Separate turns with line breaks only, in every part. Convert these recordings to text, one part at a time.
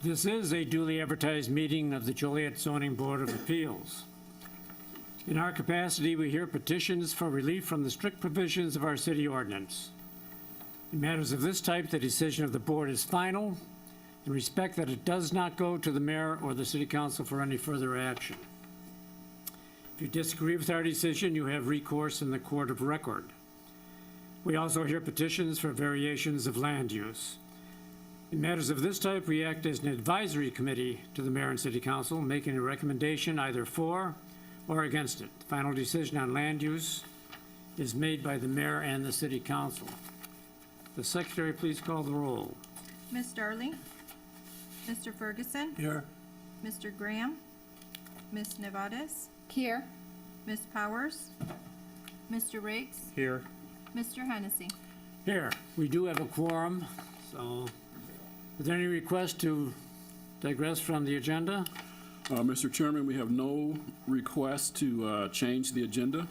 This is a duly advertised meeting of the Joliet Zoning Board of Appeals. In our capacity, we hear petitions for relief from the strict provisions of our city ordinance. In matters of this type, the decision of the board is final, in respect that it does not go to the mayor or the city council for any further action. If you disagree with our decision, you have recourse in the court of record. We also hear petitions for variations of land use. In matters of this type, we act as an advisory committee to the mayor and city council, making a recommendation either for or against it. The final decision on land use is made by the mayor and the city council. The secretary, please call the roll.
Ms. Darling? Mr. Ferguson?
Here.
Mr. Graham? Ms. Nevadas?
Here.
Ms. Powers? Mr. Riggs?
Here.
Mr. Hennessy?
Here. We do have a quorum, so is there any request to digress from the agenda?
Mr. Chairman, we have no request to change the agenda.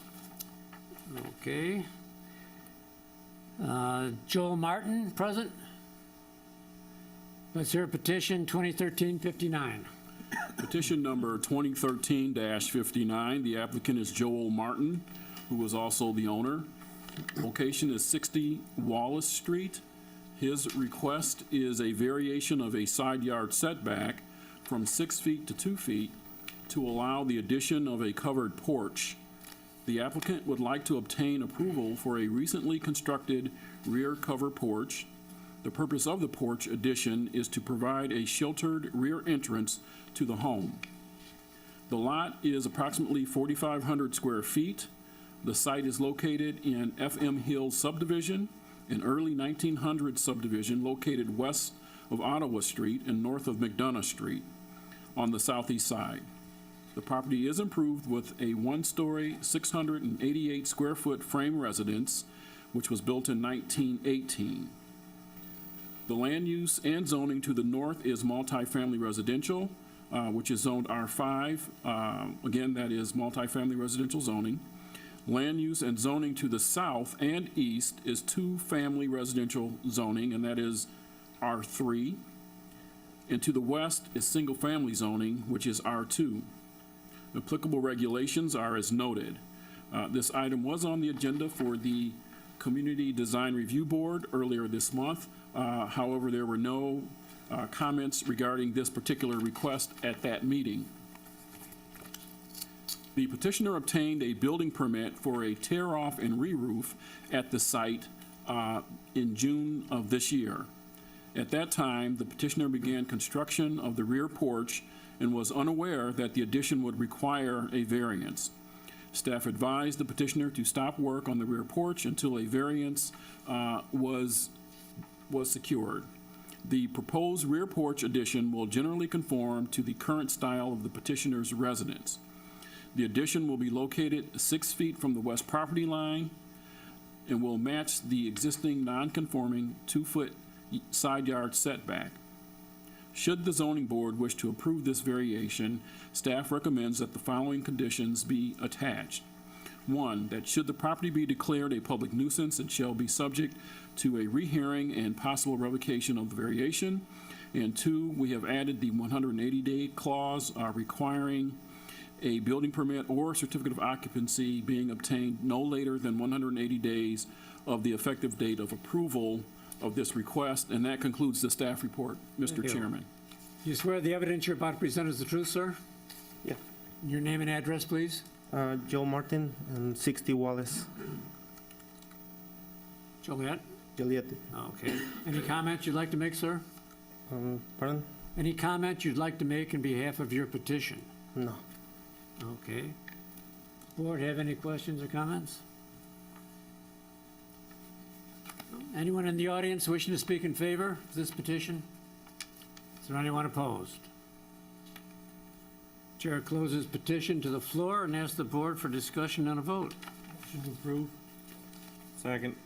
Okay. Joel Martin, present. Let's hear petition 2013-59.
Petition number 2013-59. The applicant is Joel Martin, who is also the owner. Location is 60 Wallace Street. His request is a variation of a side yard setback from 6 feet to 2 feet to allow the addition of a covered porch. The applicant would like to obtain approval for a recently constructed rear cover porch. The purpose of the porch addition is to provide a sheltered rear entrance to the home. The lot is approximately 4,500 square feet. The site is located in FM Hills subdivision, an early 1900s subdivision located west of Ottawa Street and north of McDonough Street on the southeast side. The property is improved with a one-story, 688 square foot frame residence, which was built in 1918. The land use and zoning to the north is multifamily residential, which is zoned R5. Again, that is multifamily residential zoning. Land use and zoning to the south and east is two-family residential zoning, and that is R3. And to the west is single-family zoning, which is R2. Applicable regulations are as noted. This item was on the agenda for the Community Design Review Board earlier this month. However, there were no comments regarding this particular request at that meeting. The petitioner obtained a building permit for a tear-off and re-roof at the site in June of this year. At that time, the petitioner began construction of the rear porch and was unaware that the addition would require a variance. Staff advised the petitioner to stop work on the rear porch until a variance was secured. The proposed rear porch addition will generally conform to the current style of the petitioner's residence. The addition will be located 6 feet from the west property line and will match the existing non-conforming 2-foot side yard setback. Should the zoning board wish to approve this variation, staff recommends that the following conditions be attached. 1, that should the property be declared a public nuisance, it shall be subject to a rehearing and possible revocation of the variation. And 2, we have added the 180-day clause requiring a building permit or certificate of occupancy being obtained no later than 180 days of the effective date of approval of this request. And that concludes the staff report, Mr. Chairman.
Do you swear the evidence you're about to present is the truth, sir?
Yeah.
Your name and address, please.
Joe Martin and 60 Wallace,
Joliet?
Joliet.
Okay. Any comments you'd like to make, sir?
Pardon?
Any comment you'd like to make in behalf of your petition?
No.
Okay. Board have any questions or comments? Anyone in the audience wishing to speak in favor of this petition? Is there anyone opposed? Chair closes petition to the floor and asks the board for discussion and a vote.
Motion to approve. Second.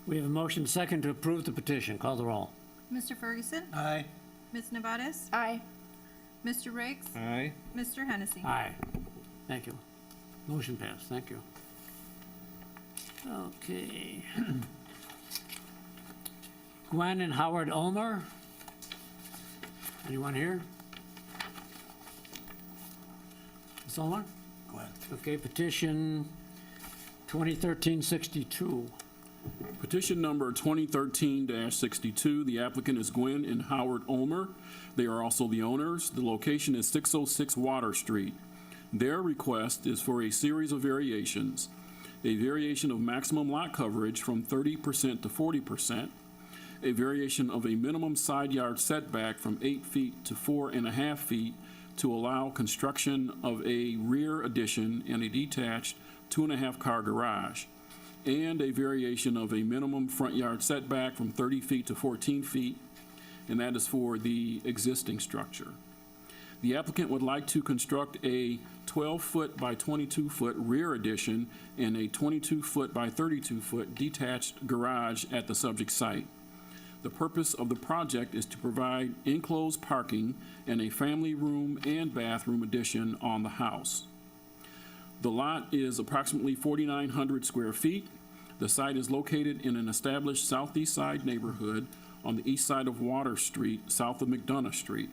We have a motion second to approve the petition. Call the roll.
Mr. Ferguson?
Aye.
Ms. Nevadas?
Aye.
Mr. Riggs?
Aye.
Mr. Hennessy?
Aye. Thank you. Motion passed. Thank you. Okay. Gwen and Howard Ulmer. Anyone here? Ms. Ulmer?
Go ahead.
Okay, petition 2013-62.
Petition number 2013-62, the applicant is Gwen and Howard Ulmer. They are also the owners. The location is 606 Water Street. Their request is for a series of variations: a variation of maximum lot coverage from 30% to 40%, a variation of a minimum side yard setback from 8 feet to 4.5 feet to allow construction of a rear addition and a detached 2.5-car garage, and a variation of a minimum front yard setback from 30 feet to 14 feet, and that is for the existing structure. The applicant would like to construct a 12-foot by 22-foot rear addition and a 22-foot by 32-foot detached garage at the subject site. The purpose of the project is to provide enclosed parking and a family room and bathroom addition on the house. The lot is approximately 4,900 square feet. The site is located in an established southeast side neighborhood on the east side of Water Street, south of McDonough Street.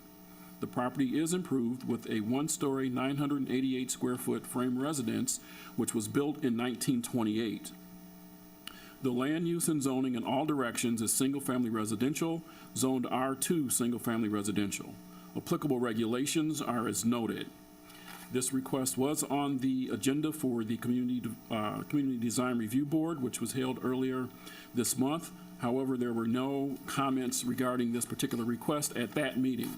The property is improved with a one-story, 988 square foot frame residence, which was built in 1928. The land use and zoning in all directions is single-family residential, zoned R2 single-family residential. Applicable regulations are as noted. This request was on the agenda for the Community Design Review Board, which was held earlier this month. However, there were no comments regarding this particular request at that meeting.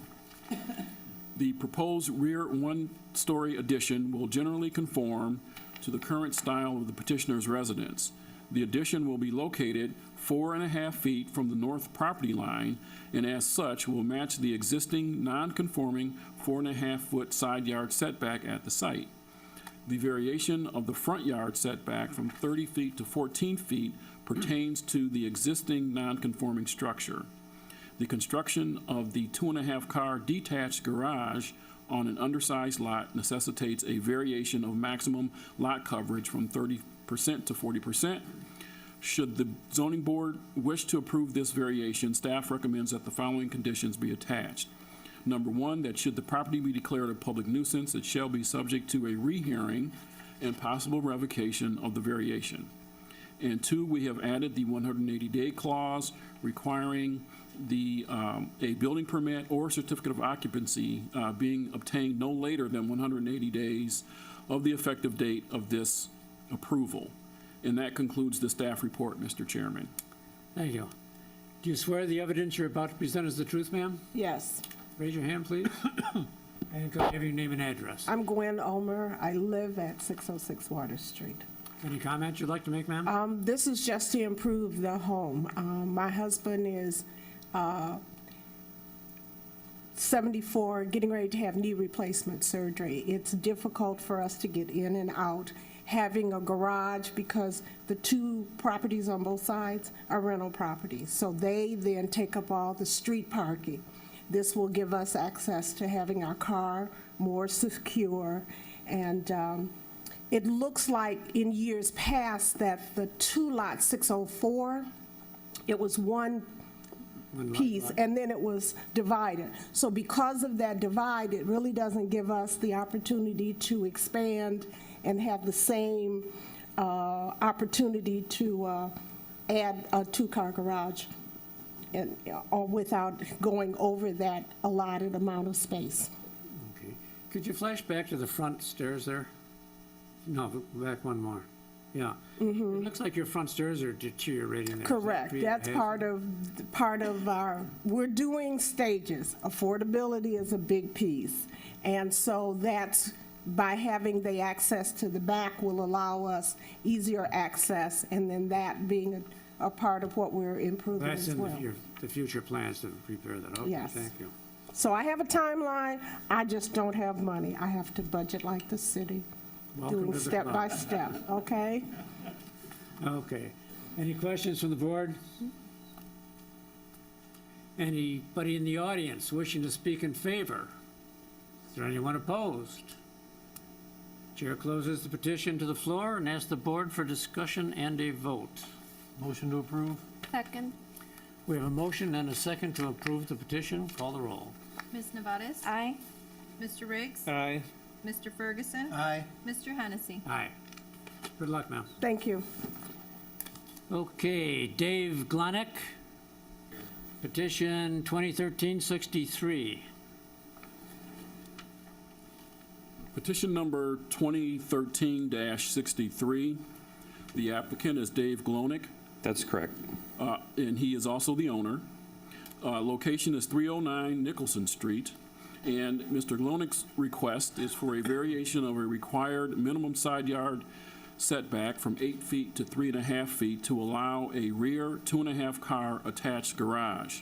The proposed rear one-story addition will generally conform to the current style of the petitioner's residence. The addition will be located 4.5 feet from the north property line, and as such will match the existing non-conforming 4.5-foot side yard setback at the site. The variation of the front yard setback from 30 feet to 14 feet pertains to the existing non-conforming structure. The construction of the 2.5-car detached garage on an undersized lot necessitates a variation of maximum lot coverage from 30% to 40%. Should the zoning board wish to approve this variation, staff recommends that the following conditions be attached. Number one, that should the property be declared a public nuisance, it shall be subject to a rehearing and possible revocation of the variation. And two, we have added the 180-day clause requiring a building permit or certificate of occupancy being obtained no later than 180 days of the effective date of this approval. And that concludes the staff report, Mr. Chairman.
Thank you. Do you swear the evidence you're about to present is the truth, ma'am?
Yes.
Raise your hand, please. And could I have your name and address?
I'm Gwen Ulmer. I live at 606 Water Street.
Any comments you'd like to make, ma'am?
This is just to improve the home. My husband is 74, getting ready to have knee replacement surgery. It's difficult for us to get in and out. Having a garage, because the two properties on both sides are rental properties. So they then take up all the street parking. This will give us access to having our car more secure. And it looks like in years past that the two lots, 604, it was one piece, and then it was divided. So because of that divide, it really doesn't give us the opportunity to expand and have the same opportunity to add a two-car garage, and or without going over that allotted amount of space.
Okay. Could you flash back to the front stairs there? No, back one more. Yeah. It looks like your front stairs are deteriorating there.
Correct. That's part of our, we're doing stages. Affordability is a big piece. And so that's, by having the access to the back will allow us easier access, and then that being a part of what we're improving
That's
as well.
in the future plans to prepare that. Okay,
Yes.
thank you.
So I have a timeline, I just don't have money. I have to budget like the city,
Welcome
doing
to the
step
club.
by step, okay?
Okay. Any questions from the board? Anybody in the audience wishing to speak in favor? Is there anyone opposed? Chair closes the petition to the floor and asks the board for discussion and a vote.
Motion to approve?
Second.
We have a motion and a second to approve the petition. Call the roll.
Ms. Nevadas.
Aye.
Mr. Riggs.
Aye.
Mr. Ferguson.
Aye.
Mr. Hennessy.
Aye. Good luck, ma'am.
Thank you.
Okay, Dave Glonick, petition 2013-63.
Petition number 2013-63. The applicant is Dave Glonick,
That's correct.
and he is also the owner. Location is 309 Nicholson Street, and Mr. Glonick's request is for a variation of a required minimum side yard setback from 8 feet to 3.5 feet to allow a rear 2.5 car attached garage.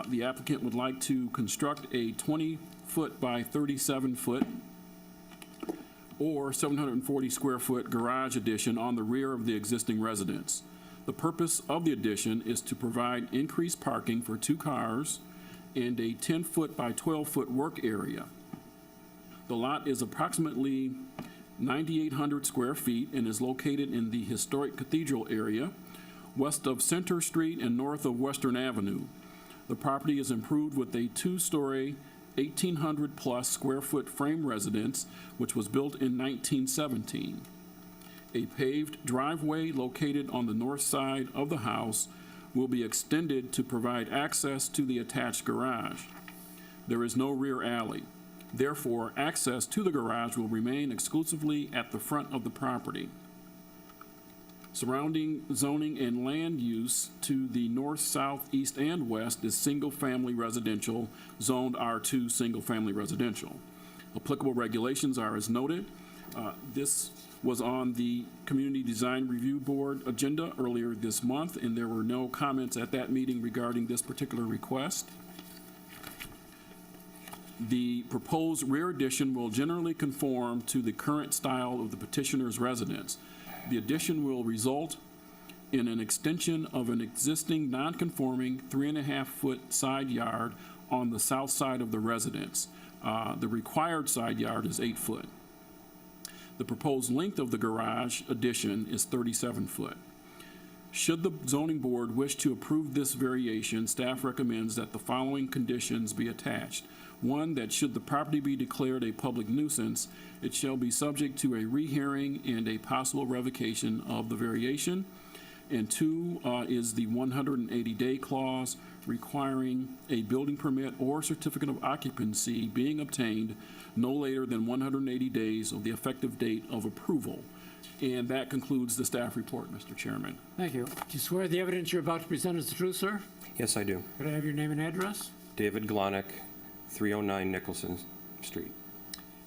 The applicant would like to construct a 20-foot by 37-foot or 740 square foot garage addition on the rear of the existing residence. The purpose of the addition is to provide increased parking for 2 cars and a 10-foot by 12-foot work area. The lot is approximately 9,800 square feet and is located in the historic Cathedral area, west of Center Street and north of Western Avenue. The property is improved with a 2-story, 1,800-plus square foot frame residence, which was built in 1917. A paved driveway located on the north side of the house will be extended to provide access to the attached garage. There is no rear alley. Therefore, access to the garage will remain exclusively at the front of the property. Surrounding zoning and land use to the north, south, east, and west is single-family residential, zoned R2 single-family residential. Applicable regulations are as noted. This was on the Community Design Review Board agenda earlier this month, and there were no comments at that meeting regarding this particular request. The proposed rear addition will generally conform to the current style of the petitioner's residence. The addition will result in an extension of an existing non-conforming 3.5-foot side yard on the south side of the residence. The required side yard is 8 foot. The proposed length of the garage addition is 37 foot. Should the zoning board wish to approve this variation, staff recommends that the following conditions be attached. 1, that should the property be declared a public nuisance, it shall be subject to a rehearing and a possible revocation of the variation. And 2 is the 180-day clause requiring a building permit or certificate of occupancy being obtained no later than 180 days of the effective date of approval. And that concludes the staff report, Mr. Chairman.
Thank you. Do you swear the evidence you're about to present is the truth, sir?
Yes, I do.
Could I have your name and address?
David Glonick, 309 Nicholson Street.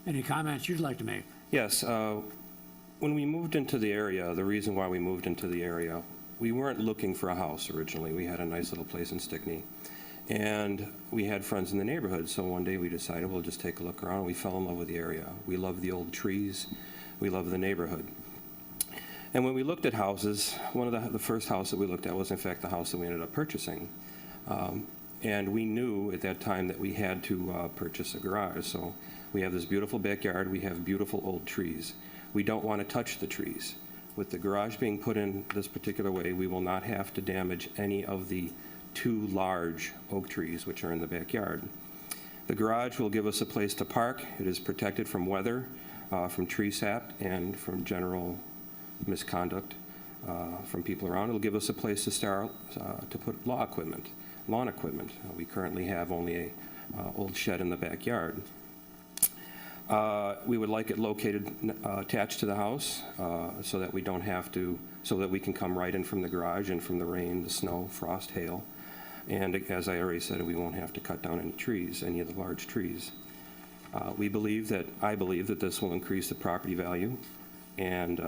Any comments you'd like to make?
Yes, when we moved into the area, the reason why we moved into the area, we weren't looking for a house originally. We had a nice little place in Stickney, and we had friends in the neighborhood, so one day we decided we'll just take a look around, and we fell in love with the area. We love the old trees. We love the neighborhood. And when we looked at houses, one of the first house that we looked at was, in fact, the house that we ended up purchasing. And we knew at that time that we had to purchase a garage. So we have this beautiful backyard. We have beautiful old trees. We don't want to touch the trees. With the garage being put in this particular way, we will not have to damage any of the 2 large oak trees which are in the backyard. The garage will give us a place to park. It is protected from weather, from tree sap, and from general misconduct from people around. It'll give us a place to start to put lawn equipment. We currently have only a old shed in the backyard. We would like it located attached to the house so that we don't have to, so that we can come right in from the garage and from the rain, the snow, frost, hail. And as I already said, we won't have to cut down any trees, any of the large trees. I believe that this will increase the property value, and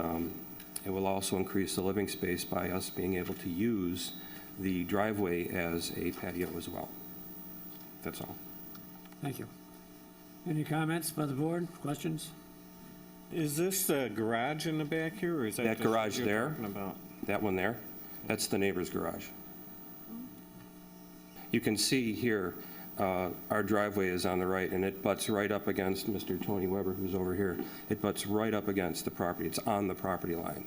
it will also increase the living space by us being able to use the driveway as a patio as well. That's all.
Thank you. Any comments by the board? Questions?
Is this the garage in the back here, or is that
That
just what
garage
you're
there?
talking about?
That one there, that's the neighbor's garage. You can see here, our driveway is on the right, and it butts right up against Mr. Tony Weber, who's over here. It butts right up against the property. It's on the property line.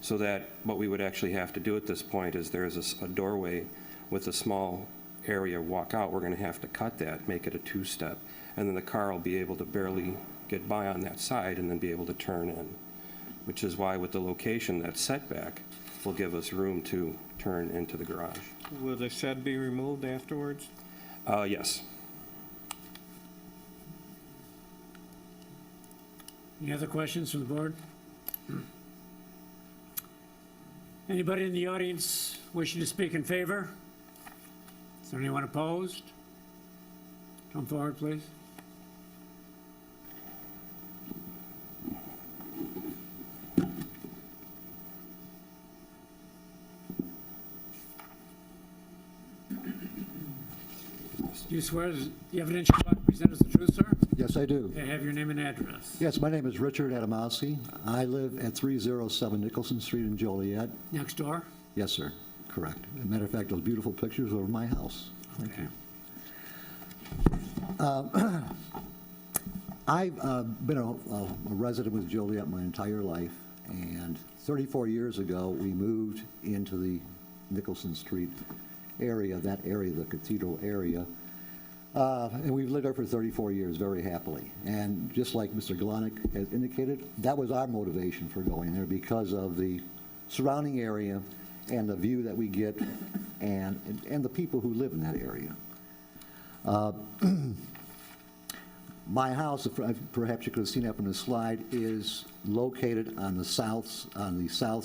So that what we would actually have to do at this point is there's a doorway with a small area walk out, we're going to have to cut that, make it a two-step, and then the car will be able to barely get by on that side and then be able to turn in, which is why with the location, that setback will give us room to turn into the garage.
Will the shed be removed afterwards?
Yes.
Any other questions from the board? Anybody in the audience wishing to speak in favor? Is there anyone opposed? Come forward, please. Do you swear the evidence you about to present is the truth, sir?
Yes, I do.
May I have your name and address?
Yes, my name is Richard Adamowski. I live at 307 Nicholson Street in Joliet.
Next door?
Yes, sir, correct. As a matter of fact, those beautiful pictures are of my house. Thank you. I've been a resident with Joliet my entire life, and 34 years ago, we moved into the Nicholson Street area, the cathedral area. And we've lived there for 34 years very happily. And just like Mr. Glonick has indicated, that was our motivation for going there because of the surrounding area and the view that we get and the people who live in that area. My house, perhaps you could have seen that from the slide, is located on the south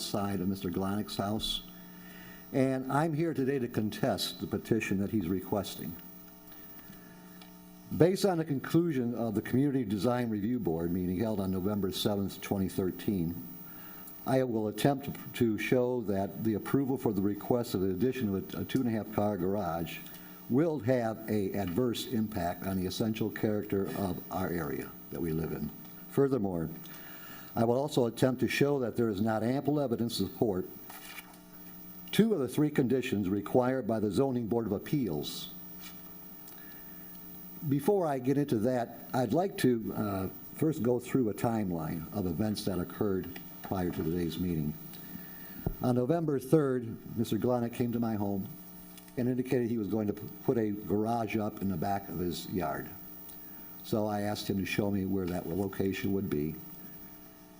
side of Mr. Glonick's house. And I'm here today to contest the petition that he's requesting. Based on the conclusion of the Community Design Review Board meeting held on November 7th, 2013, I will attempt to show that the approval for the request of the addition of a 2.5-car garage will have an adverse impact on the essential character of our area that we live in. Furthermore, I will also attempt to show that there is not ample evidence to support 2 of the 3 conditions required by the Zoning Board of Appeals. Before I get into that, I'd like to first go through a timeline of events that occurred prior to today's meeting. On November 3rd, Mr. Glonick came to my home and indicated he was going to put a garage up in the back of his yard. So I asked him to show me where that location would be.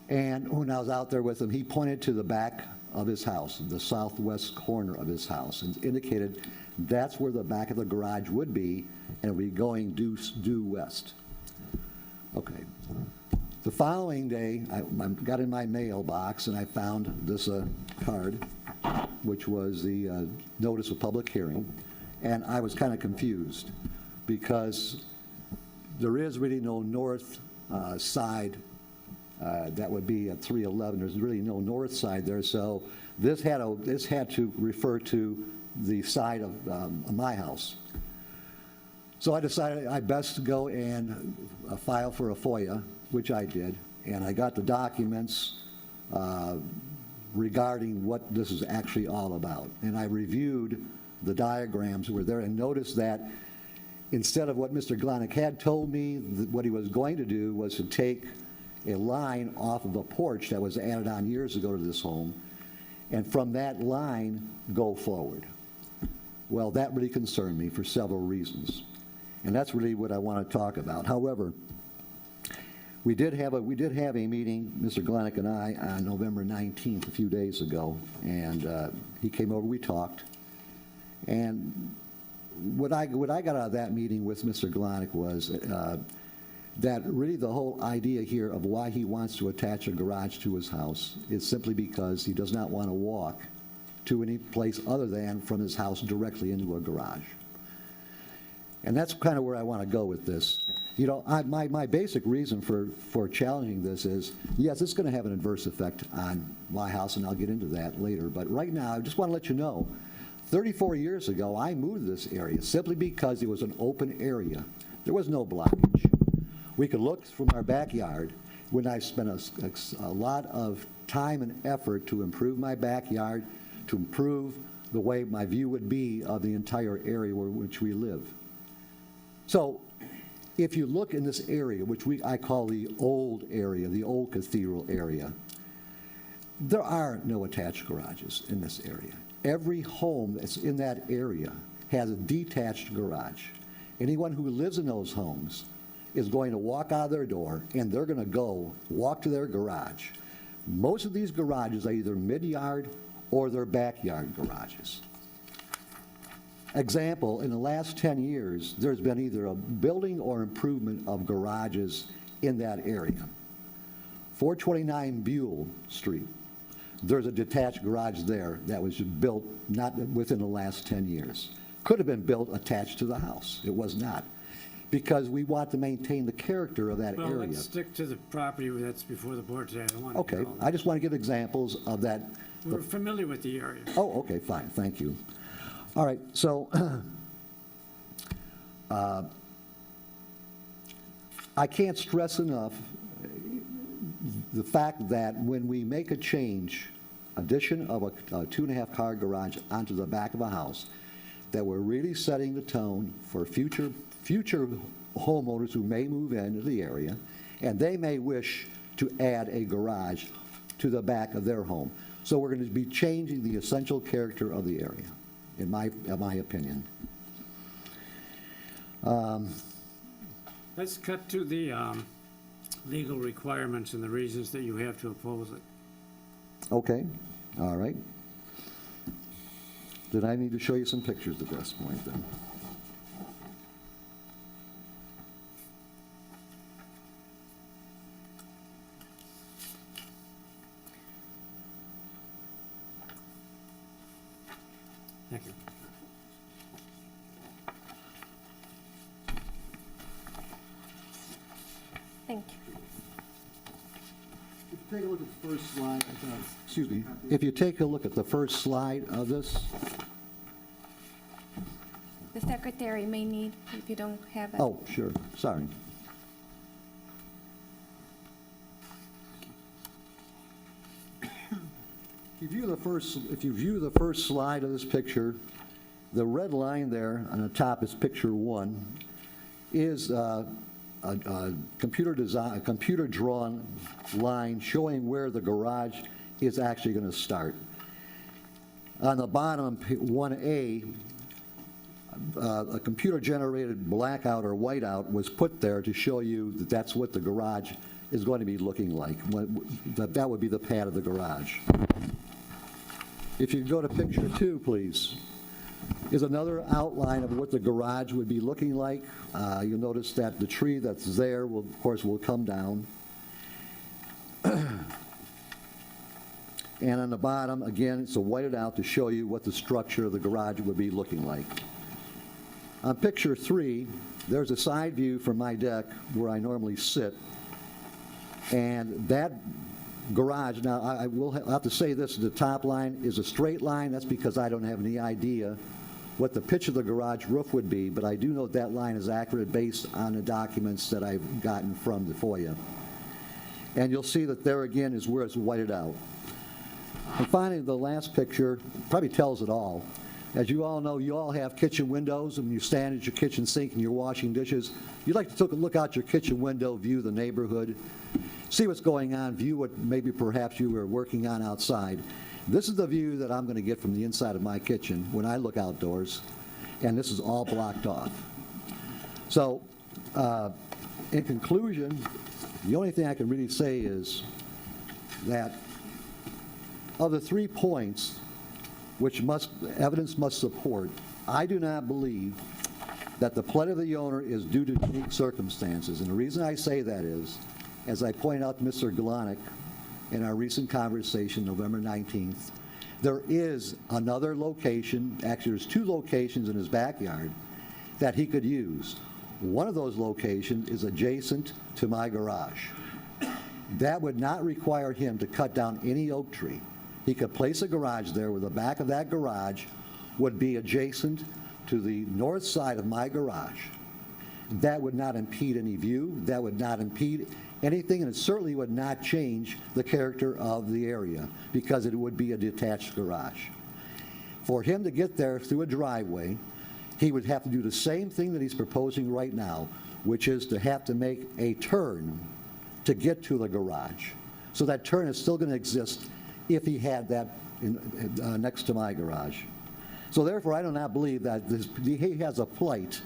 And when I was out there with him, he pointed to the back of his house, the southwest corner of his house, and indicated that's where the back of the garage would be, and we're going due west. Okay. The following day, I got in my mailbox and I found this card, which was the notice of public hearing, and I was kind of confused because there is really no north side that would be at 311. There's really no north side there, so this had to refer to the side of my house. So I decided I best go and file for a FOIA, which I did, and I got the documents regarding what this is actually all about. And I reviewed the diagrams that were there and noticed that instead of what Mr. Glonick had told me, what he was going to do was to take a line off of a porch that was added on years ago to this home, and from that line go forward. Well, that really concerned me for several reasons, and that's really what I want to talk about. However, we did have a meeting, Mr. Glonick and I, on November 19th, a few days ago, and he came over, we talked, and what I got out of that meeting with Mr. Glonick was that really the whole idea here of why he wants to attach a garage to his house is simply because he does not want to walk to any place other than from his house directly into a garage. And that's kind of where I want to go with this. You know, my basic reason for challenging this is, yes, it's going to have an adverse effect on my house, and I'll get into that later. But right now, I just want to let you know, 34 years ago, I moved to this area simply because it was an open area. There was no blockage. We could look from our backyard. When I spent a lot of time and effort to improve my backyard, to improve the way my view would be of the entire area which we live. So if you look in this area, which I call the old area, the old cathedral area, there are no attached garages in this area. Every home that's in that area has a detached garage. Anyone who lives in those homes is going to walk out of their door, and they're going to walk to their garage. Most of these garages are either mid-yard or they're backyard garages. Example, in the last 10 years, there's been either a building or improvement of garages in that area. 429 Buell Street, there's a detached garage there that was built not within the last 10 years. Could have been built attached to the house. It was not, because we want to maintain the character of that
Well,
area.
let's stick to the property that's before the board today. I don't want to
Okay,
go.
I just want to give examples of that.
We're familiar with the area.
Oh, okay, fine, thank you. All right, so I can't stress enough the fact that when we make a change, addition of a 2.5-car garage onto the back of a house, that we're really setting the tone for future homeowners who may move into the area, and they may wish to add a garage to the back of their home. So we're going to be changing the essential character of the area, in my opinion.
Let's cut to the legal requirements and the reasons that you have to oppose it.
Okay, all right. Then I need to show you some pictures at this point then.
Thank you.
Thank you.
If you take a look at the first slide, excuse me, if you take a look at the first slide of this,
The secretary may need, if you don't have it.
oh, sure, sorry. If you view the first slide of this picture, the red line there on the top is picture 1, is a computer-drawn line showing where the garage is actually going to start. On the bottom, 1A, a computer-generated blackout or whiteout was put there to show you that that's what the garage is going to be looking like. That would be the pad of the garage. If you go to picture 2, please, is another outline of what the garage would be looking like. You'll notice that the tree that's there, of course, will come down. And on the bottom, again, it's a whited out to show you what the structure of the garage would be looking like. On picture 3, there's a side view from my deck where I normally sit. And that garage, now I'll have to say this, the top line is a straight line. That's because I don't have any idea what the pitch of the garage roof would be, but I do know that line is accurate based on the documents that I've gotten from the FOIA. And you'll see that there again is where it's whited out. And finally, the last picture probably tells it all. As you all know, you all have kitchen windows, and when you stand at your kitchen sink and you're washing dishes, you like to look out your kitchen window, view the neighborhood, see what's going on, view what maybe perhaps you were working on outside. This is the view that I'm going to get from the inside of my kitchen when I look outdoors, and this is all blocked off. So, in conclusion, the only thing I can really say is that of the 3 points which evidence must support, I do not believe that the plight of the owner is due to unique circumstances. And the reason I say that is, as I pointed out to Mr. Galanick in our recent conversation, November 19th, there is another location, actually there's 2 locations in his backyard that he could use. One of those locations is adjacent to my garage. That would not require him to cut down any oak tree. He could place a garage there where the back of that garage would be adjacent to the north side of my garage. That would not impede any view. That would not impede anything, and it certainly would not change the character of the area because it would be a detached garage. For him to get there through a driveway, he would have to do the same thing that he's proposing right now, which is to have to make a turn to get to the garage. So that turn is still going to exist if he had that next to my garage. So therefore, I do not believe that he has a plight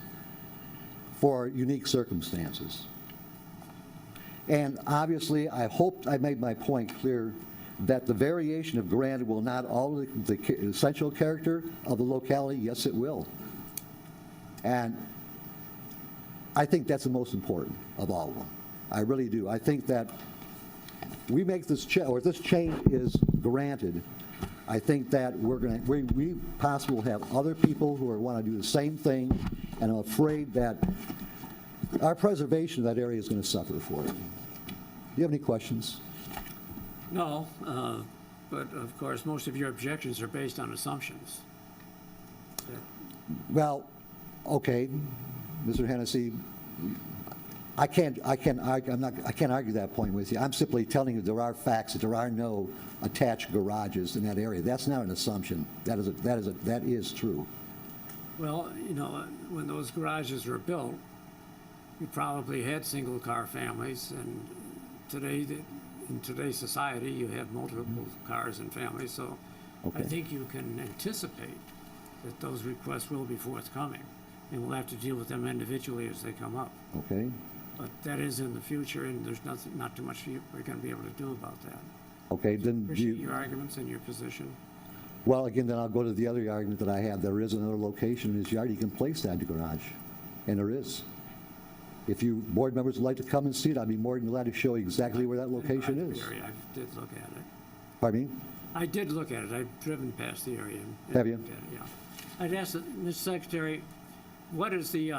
for unique circumstances. And obviously, I hope I made my point clear that the variation of granted will not alter the essential character of the locality. Yes, it will. And I think that's the most important of all of them. I really do. I think that we make this or if this change is granted, I think that we possibly will have other people who want to do the same thing, and I'm afraid that our preservation of that area is going to suffer for it. Do you have any questions?
No, but of course, most of your objections are based on assumptions.
Well, okay, Mr. Hennessy, I can't argue that point with you. I'm simply telling you there are facts that there are no attached garages in that area. That's not an assumption. That is true.
Well, you know, when those garages were built, you probably had single-car families, and in today's society, you have multiple cars and families, so I
Okay.
think you can anticipate that those requests will be forthcoming, and we'll have to deal with them individually as they come up.
Okay?
But that is in the future, and there's not too much we're going to be able to do about that.
Okay, then do
Appreciate
you,
your arguments and your position.
well, again, then I'll go to the other argument that I have. There is another location in his yard you can place that garage, and there is. If you board members would like to come and see it, I'd be more than glad to show you exactly where that location
I
is.
did look at it.
Pardon me?
I did look at it. I've driven past the area. And
Have you?
looked at it, yeah. I'd ask, Mr. Secretary, what is the,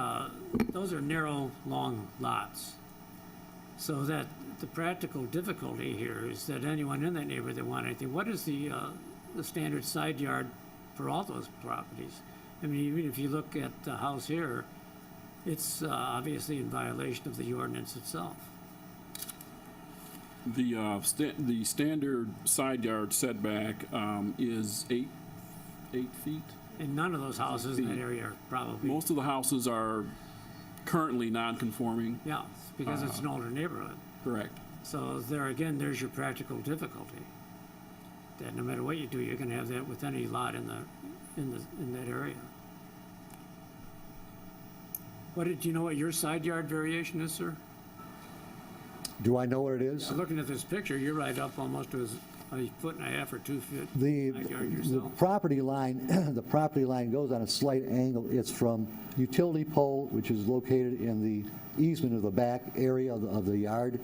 those are narrow, long lots. So that the practical difficulty here is that anyone in that neighborhood that want anything, what is the standard side yard for all those properties? I mean, even if you look at the house here, it's obviously in violation of the ordinance itself.
The standard side yard setback is 8 feet.
And none of those houses in that area are probably,
Most of the houses are currently non-conforming.
yeah, it's because it's an older neighborhood.
Correct.
So there again, there's your practical difficulty. That no matter what you do, you're gonna have that with any lot in that area. Do you know what your side yard variation is, sir?
Do I know what it is?
Looking at this picture, you're right up almost to a foot and a half or 2 feet
The
side yard yourself.
property line, the property line goes on a slight angle. It's from utility pole, which is located in the easement of the back area of the yard,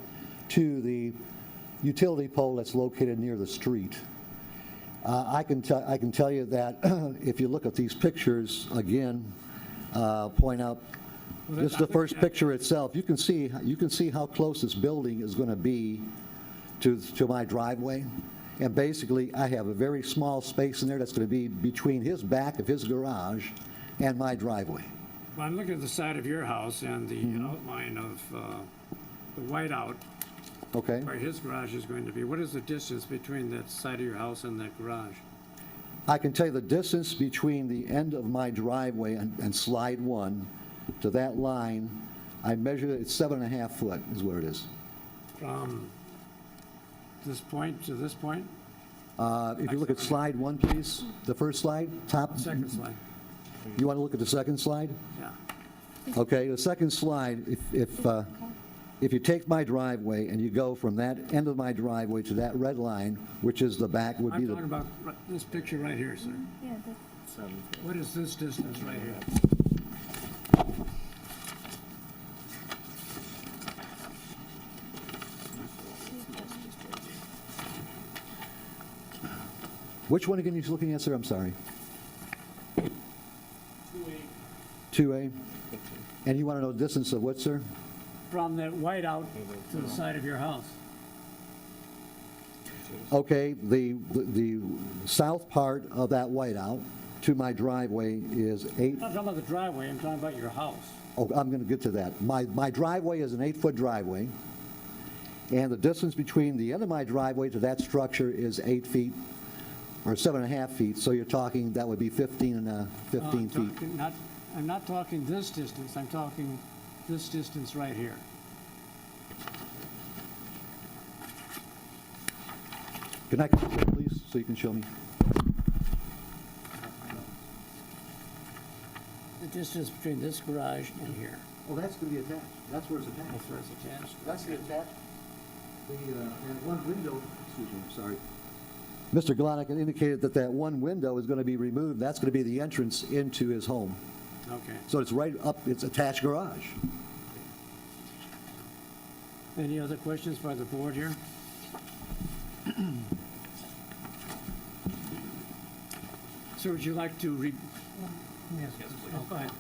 to the utility pole that's located near the street. I can tell you that if you look at these pictures, again, point out,
Well,
just the first picture itself, you can see how close this building is going to be to my driveway. And basically, I have a very small space in there that's going to be between his back of his garage and my driveway.
Well, I'm looking at the side of your house and the outline of the whiteout
Okay?
where his garage is going to be. What is the distance between that side of your house and that garage?
I can tell you the distance between the end of my driveway and slide one to that line, I measured it, it's 7.5 foot is where it is.
From this point to this point?
If you look at slide one, please, the first slide, top.
Second slide,
You want to look at the second slide?
yeah.
Okay, the second slide, if you take my driveway and you go from that end of my driveway to that red line, which is the back, would be
I'm talking
the,
about this picture right here, sir.
Yeah,
What is this distance right here?
which one again are you looking at, sir? I'm sorry. 2A. And you want to know the distance of what, sir?
From that whiteout to the side of your house.
Okay, the south part of that whiteout to my driveway is 8.
I'm not talking about the driveway, I'm talking about your house.
Oh, I'm going to get to that. My driveway is an 8-foot driveway, and the distance between the end of my driveway to that structure is 8 feet, or 7.5 feet, so you're talking, that would be 15 feet.
I'm not talking this distance, I'm talking this distance right here.
Can I come up there, please, so you can show me?
distance between this garage and here?
Oh, that's going to be attached. That's where it's attached.
That's where it's attached?
That's the attached. And one window, excuse me, sorry. Mr. Glonick indicated that that one window is going to be removed. That's going to be the entrance into his home.
Okay.
So it's right up, it's attached garage.
Any other questions by the board here? Sir, would you like to
Yes.
oh, go ahead.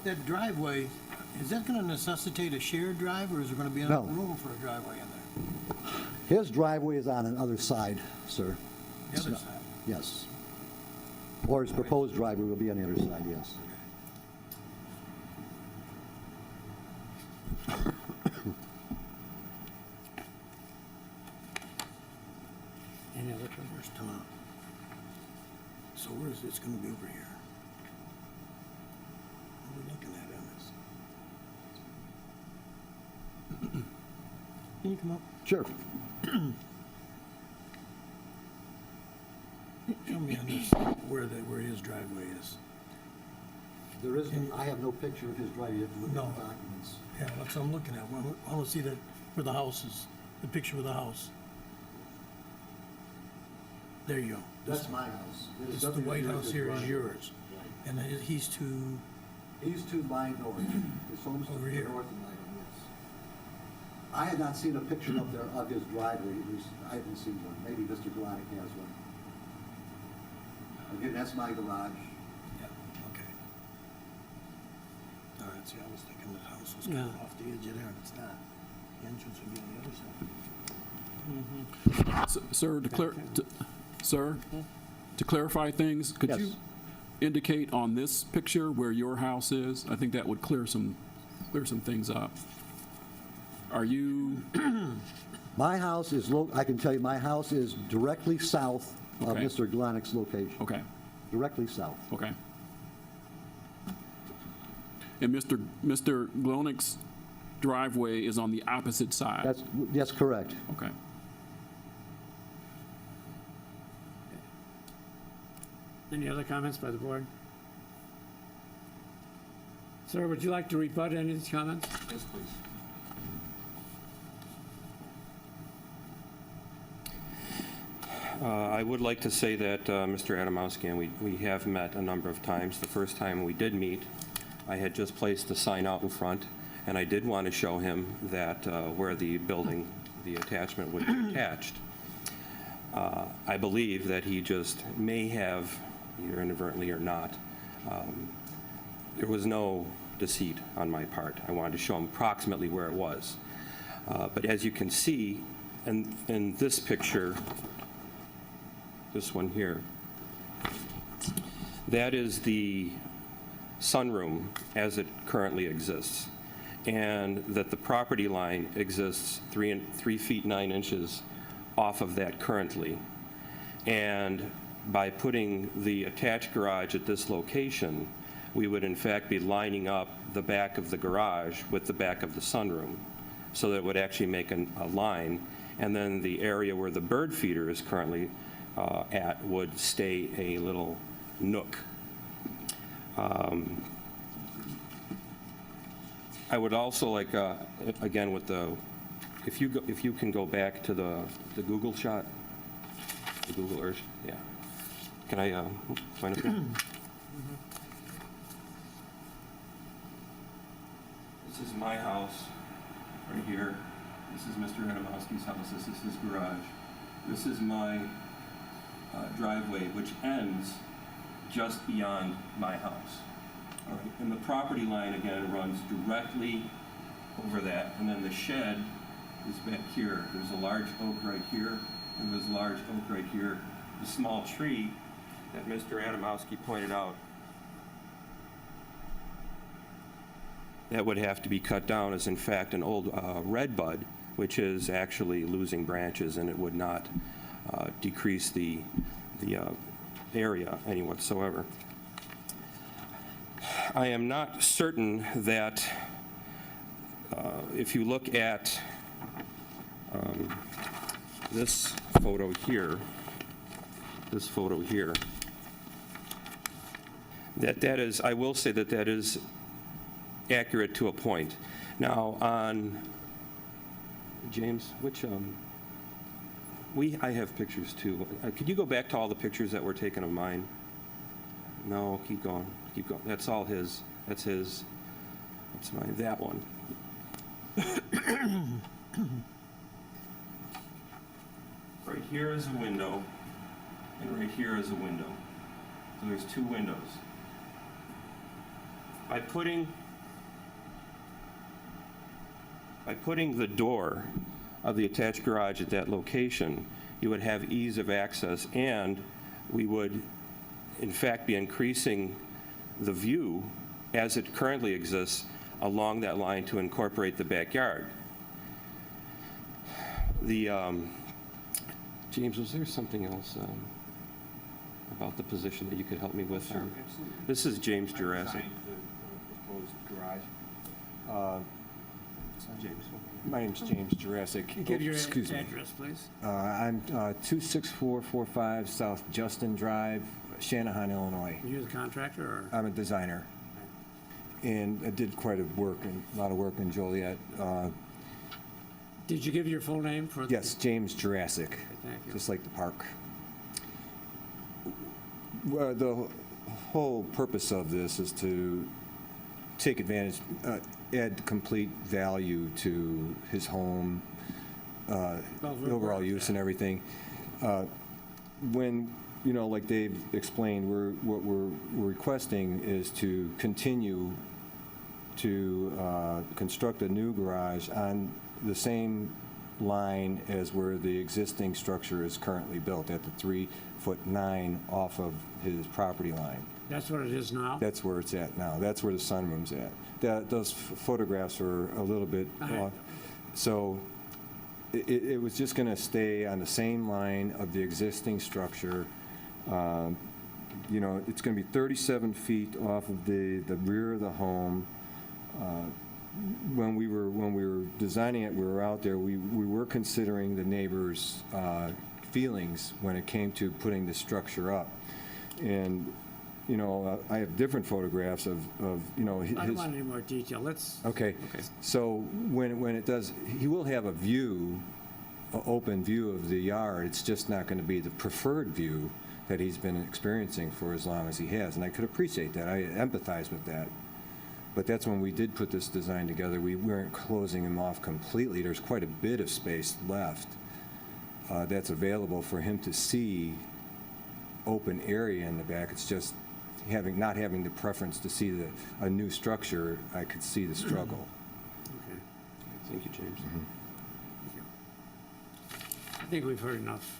That driveway, is that going to necessitate a shared drive, or is there going to be enough
No.
room for a driveway in there?
His driveway is on another side, sir.
The other side?
Yes. Or his proposed driveway will be on the other side, yes.
Any other questions?
Where's Tom? So where is it's going to be over here? What are we looking at on this? Can you come up?
Sure.
Show me on this, where his driveway is.
There is, I have no picture of his driveway. You have to look
No.
at the documents.
Yeah, that's what I'm looking at. I want to see that, where the house is, the picture of the house. There you go.
That's my house. There's
The
nothing
White
to do with
House
his
here is
driveway.
yours.
Right.
And he's to,
He's to my north. His home's to
Over
the
here.
north of my home, yes. I had not seen a picture up there of his driveway. At least I haven't seen one. Maybe Mr. Glonick has one. Again, that's my garage.
yeah, okay. All right, see, I was thinking the house was
Yeah.
kind of off the edge of there, and it's not. The entrance would be on the other side.
Sir, to clarify things, could
Yes.
you indicate on this picture where your house is? I think that would clear some things up. Are you,
My house is, I can tell you, my house is directly south of
Okay.
Mr. Glonick's location.
okay,
Directly south.
okay. And Mr. Glonick's driveway is on the opposite side?
That's correct.
Okay.
Any other comments by the board? Sir, would you like to rebut any of these comments?
Yes, please.
I would like to say that Mr. Adamowski and we have met a number of times. The first time we did meet, I had just placed the sign out in front, and I did want to show him that where the building, the attachment would be attached. I believe that he just may have, either inadvertently or not, there was no deceit on my part. I wanted to show him approximately where it was. But as you can see, in this picture, this one here, that is the sunroom as it currently exists, and that the property line exists 3 feet 9 inches off of that currently. And by putting the attached garage at this location, we would in fact be lining up the back of the garage with the back of the sunroom, so that it would actually make a line, and then the area where the bird feeder is currently at would stay a little nook. I would also like, again, with the, if you can go back to the Google shot, the Google Earth, yeah. Can I find it here? This is my house right here. This is Mr. Adamowski's house. This is his garage. This is my driveway, which ends just beyond my house. All right. And the property line, again, runs directly over that. And then the shed is back here. There's a large oak right here, and there's a large oak right here. The small tree that Mr. Adamowski pointed out, that would have to be cut down is in fact an old redbud, which is actually losing branches, and it would not decrease the area any whatsoever. I am not certain that if you look at this photo here, That is, I will say that that is accurate to a point. Now, on, James, which, I have pictures too. Could you go back to all the pictures that were taken of mine? No, keep going, keep going. That's all his, that's his, that's mine, that one. Right here is a window, and right here is a window. So there's two windows. By putting the door of the attached garage at that location, you would have ease of access, and we would, in fact, be increasing the view as it currently exists along that line to incorporate the backyard. The, James, was there something else about the position that you could help me with?
Sure, absolutely.
This is James Jurassic.
The proposed garage. James. My name's James Jurassic.
Give your
Excuse me.
address, please.
I'm 26445 South Justin Drive, Shanahan, Illinois.
Are you the contractor, or?
I'm a designer, and I did quite a lot of work in Joliet.
Did you give your full name for?
Yes, James Jurassic,
Thank you.
just like the park. Well, the whole purpose of this is to take advantage, add complete value to his home, the overall use and everything. When, like Dave explained, what we're requesting is to continue to construct a new garage on the same line as where the existing structure is currently built, at the 3'9" off of his property line.
That's what it is now?
That's where it's at now. That's where the sunroom's at. Those photographs are a little bit off. So it was just going to stay on the same line of the existing structure. It's going to be 37 feet off of the rear of the home. When we were designing it, we were out there. We were considering the neighbors' feelings when it came to putting the structure up, and I have different photographs of his.
I don't want any more detail. Let's.
Okay. So when it does, he will have a view, an open view of the yard. It's just not going to be the preferred view that he's been experiencing for as long as he has, and I could appreciate that. I empathize with that. But that's when we did put this design together. We weren't closing him off completely. There's quite a bit of space left that's available for him to see open area in the back. It's just not having the preference to see a new structure. I could see the struggle.
Okay.
Thank you, James.
I think we've heard enough.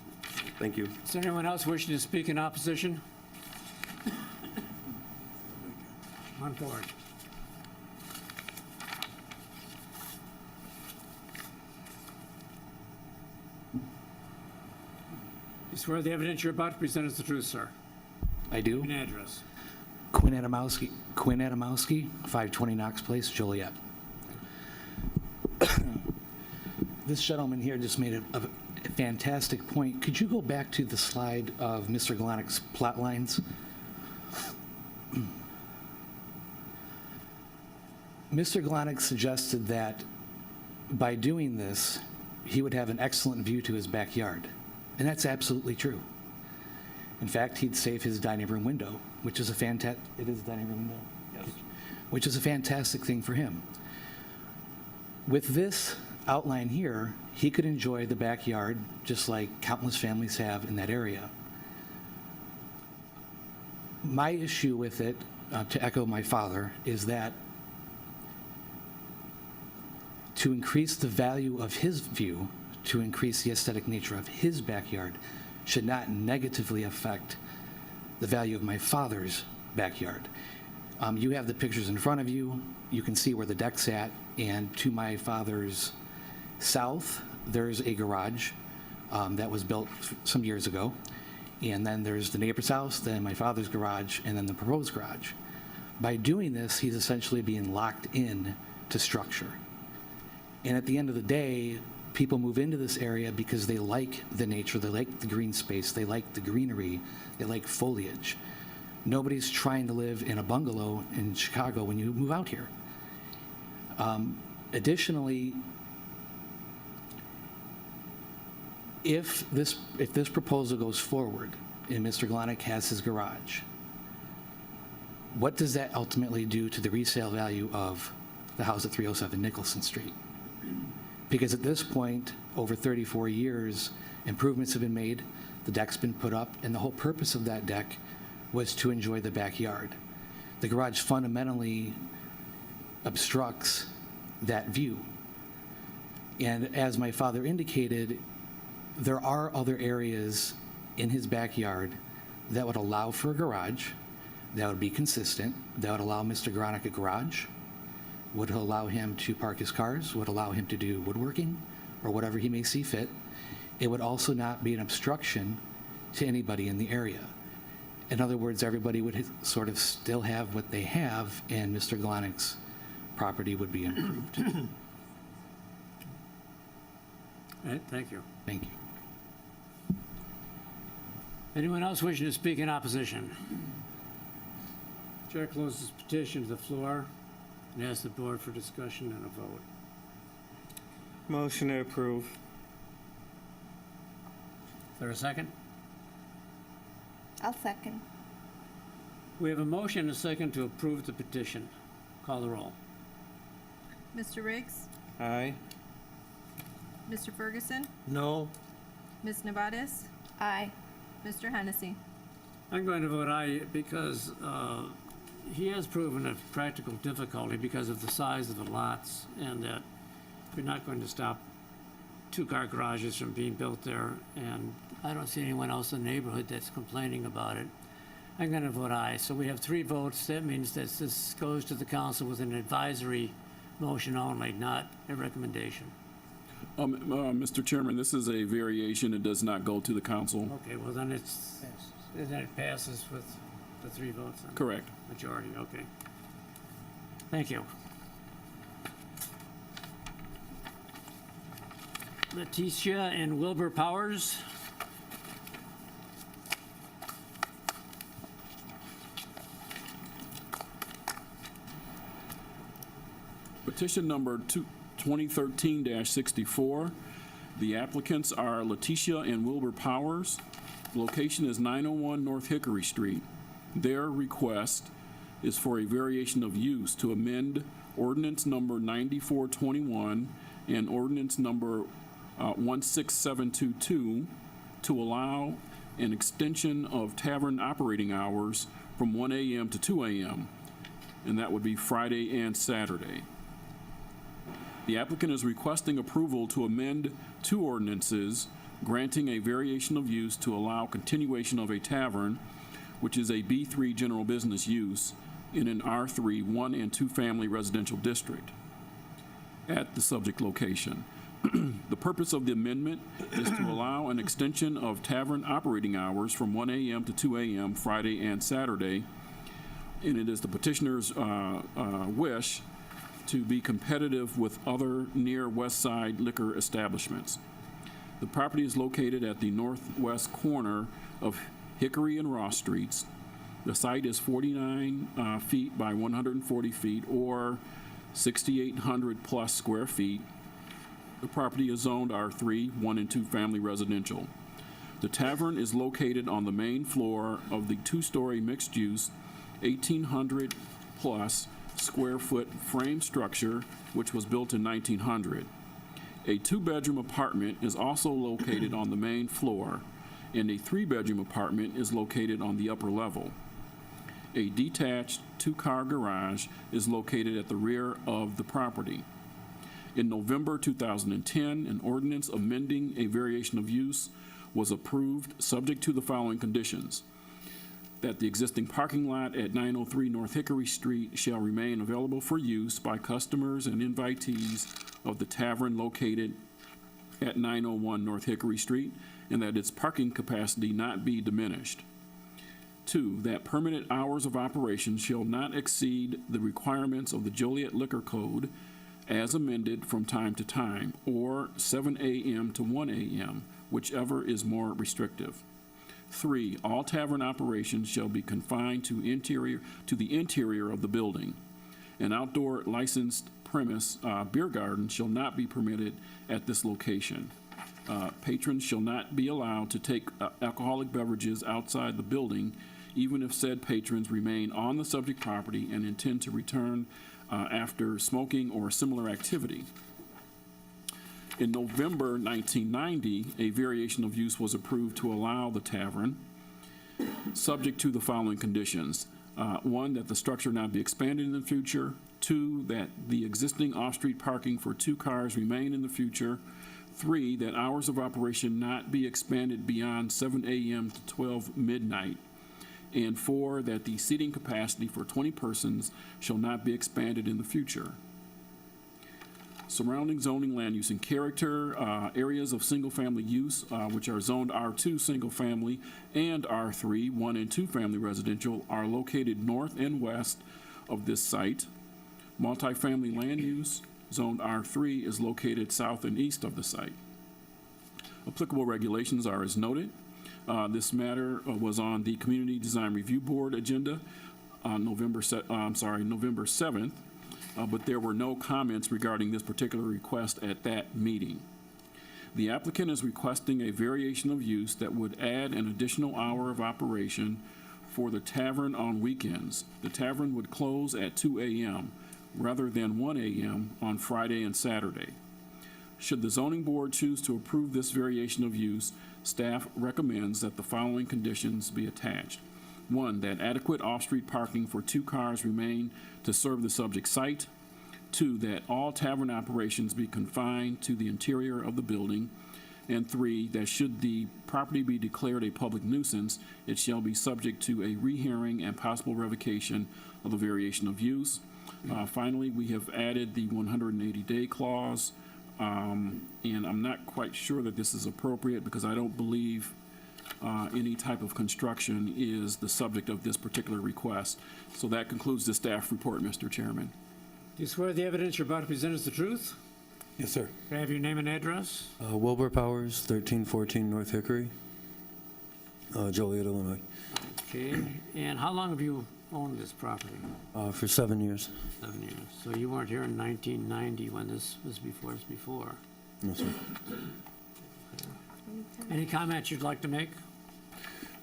Thank you.
Is there anyone else wishing to speak in opposition? On board. You swear the evidence you're about to present is the truth, sir?
I do.
An address.
Quinn Adamowski, 520 Knox Place, Joliet. This gentleman here just made a fantastic point. Could you go back to the slide of Mr. Galanic's plot lines? Mr. Galanic suggested that by doing this, he would have an excellent view to his backyard. And that's absolutely true. In fact, he'd save his dining room window, which is a fantastic, it is a dining room window? Yes. Which is a fantastic thing for him. With this outline here, he could enjoy the backyard just like countless families have in that area. My issue with it, to echo my father, is that to increase the value of his view, to increase the aesthetic nature of his backyard, should not negatively affect the value of my father's backyard. You have the pictures in front of you. You can see where the deck's at, and to my father's south, there's a garage that was built some years ago, and then there's the neighbor's house, then my father's garage, and then the proposed garage. By doing this, he's essentially being locked in to structure. And at the end of the day, people move into this area because they like the nature, they like the green space, they like the greenery, they like foliage. Nobody's trying to live in a bungalow in Chicago when you move out here. Additionally, if this proposal goes forward and Mr. Glonick has his garage, what does that ultimately do to the resale value of the house at 307 Nicholson Street? Because at this point, over 34 years, improvements have been made, the deck's been put up, and the whole purpose of that deck was to enjoy the backyard. The garage fundamentally obstructs that view. And as my father indicated, there are other areas in his backyard that would allow for a garage, that would be consistent, that would allow Mr. Gronick a garage, would allow him to park his cars, would allow him to do woodworking, or whatever he may see fit. It would also not be an obstruction to anybody in the area. In other words, everybody would sort of still have what they have, and Mr. Glonick's property would be improved.
All right, thank you.
Thank you.
Anyone else wishing to speak in opposition? Chair closes petition to the floor and asks the board for discussion and a vote.
Motion to approve.
Is there a second?
I'll second.
We have a motion and a second to approve the petition. Call the roll.
Mr. Riggs?
Aye.
Mr. Ferguson?
No.
Ms. Nevades?
Aye.
Mr. Hennessy?
I'm going to vote aye because he has proven a practical difficulty because of the size of the lots, and that we're not going to stop two-car garages from being built there, and I don't see anyone else in the neighborhood that's complaining about it. I'm going to vote aye. So we have 3 votes. That means that this goes to the council with an advisory motion only, not a recommendation.
Mr. Chairman, this is a variation. It does not go to the council.
Okay, well then it passes with the 3 votes. Then.
Correct.
Majority, okay. Thank you. Leticia and Wilbur Powers.
Petition number 2013-64. The applicants are Leticia and Wilbur Powers. Location is 901 North Hickory Street. Their request is for a variation of use to amend ordinance number 9421 and ordinance number 16722 to allow an extension of tavern operating hours from 1 a.m. to 2 a.m., and that would be Friday and Saturday. The applicant is requesting approval to amend 2 ordinances granting a variation of use to allow continuation of a tavern, which is a B3 general business use, in an R3 1 and 2 family residential district at the subject location. The purpose of the amendment is to allow an extension of tavern operating hours from 1 a.m. to 2 a.m. Friday and Saturday, and it is the petitioner's wish to be competitive with other near West Side liquor establishments. The property is located at the northwest corner of Hickory and Ross Streets. The site is 49 feet by 140 feet, or 6,800 plus square feet. The property is zoned R3, 1 and 2 family residential. The tavern is located on the main floor of the 2-story mixed-use, 1,800 plus square foot frame structure, which was built in 1900. A 2-bedroom apartment is also located on the main floor, and a 3-bedroom apartment is located on the upper level. A detached 2-car garage is located at the rear of the property. In November 2010, an ordinance amending a variation of use was approved, subject to the following conditions: that the existing parking lot at 903 North Hickory Street shall remain available for use by customers and invitees of the tavern located at 901 North Hickory Street, and that its parking capacity not be diminished. 2, that permanent hours of operation shall not exceed the requirements of the Joliet Liquor Code as amended from time to time, or 7 a.m. to 1 a.m., whichever is more restrictive. 3, all tavern operations shall be confined to the interior of the building. An outdoor licensed premise, beer garden, shall not be permitted at this location. Patrons shall not be allowed to take alcoholic beverages outside the building, even if said patrons remain on the subject property and intend to return after smoking or similar activity. In November 1990, a variation of use was approved to allow the tavern, subject to the following conditions. 1, that the structure not be expanded in the future. 2, that the existing off-street parking for 2 cars remain in the future. 3, that hours of operation not be expanded beyond 7 a.m. to 12 midnight. And 4, that the seating capacity for 20 persons shall not be expanded in the future. Surrounding zoning, land use, and character, areas of single-family use, which are zoned R2 single-family and R3 1 and 2 family residential, are located north and west of this site. Multifamily land use, zoned R3, is located south and east of the site. Applicable regulations are as noted. This matter was on the Community Design Review Board agenda on November 7th. But there were no comments regarding this particular request at that meeting. The applicant is requesting a variation of use that would add an additional hour of operation for the tavern on weekends. The tavern would close at 2 a.m. rather than 1 a.m. on Friday and Saturday. Should the zoning board choose to approve this variation of use, staff recommends that the following conditions be attached. 1, that adequate off-street parking for 2 cars remain to serve the subject site. 2, that all tavern operations be confined to the interior of the building. And 3, that should the property be declared a public nuisance, it shall be subject to a rehearing and possible revocation of the variation of use. Finally, we have added the 180-day clause, and I'm not quite sure that this is appropriate because I don't believe any type of construction is the subject of this particular request. So that concludes the staff report, Mr. Chairman.
Do you swear the evidence you're about to present is the truth?
Yes, sir.
Can I have your name and address?
Wilbur Powers, 1314 North Hickory, Joliet, Illinois.
Okay. And how long have you owned this property?
For 7 years.
7 years. So you weren't here in 1990 when this was before?
No, sir.
Any comments you'd like to make?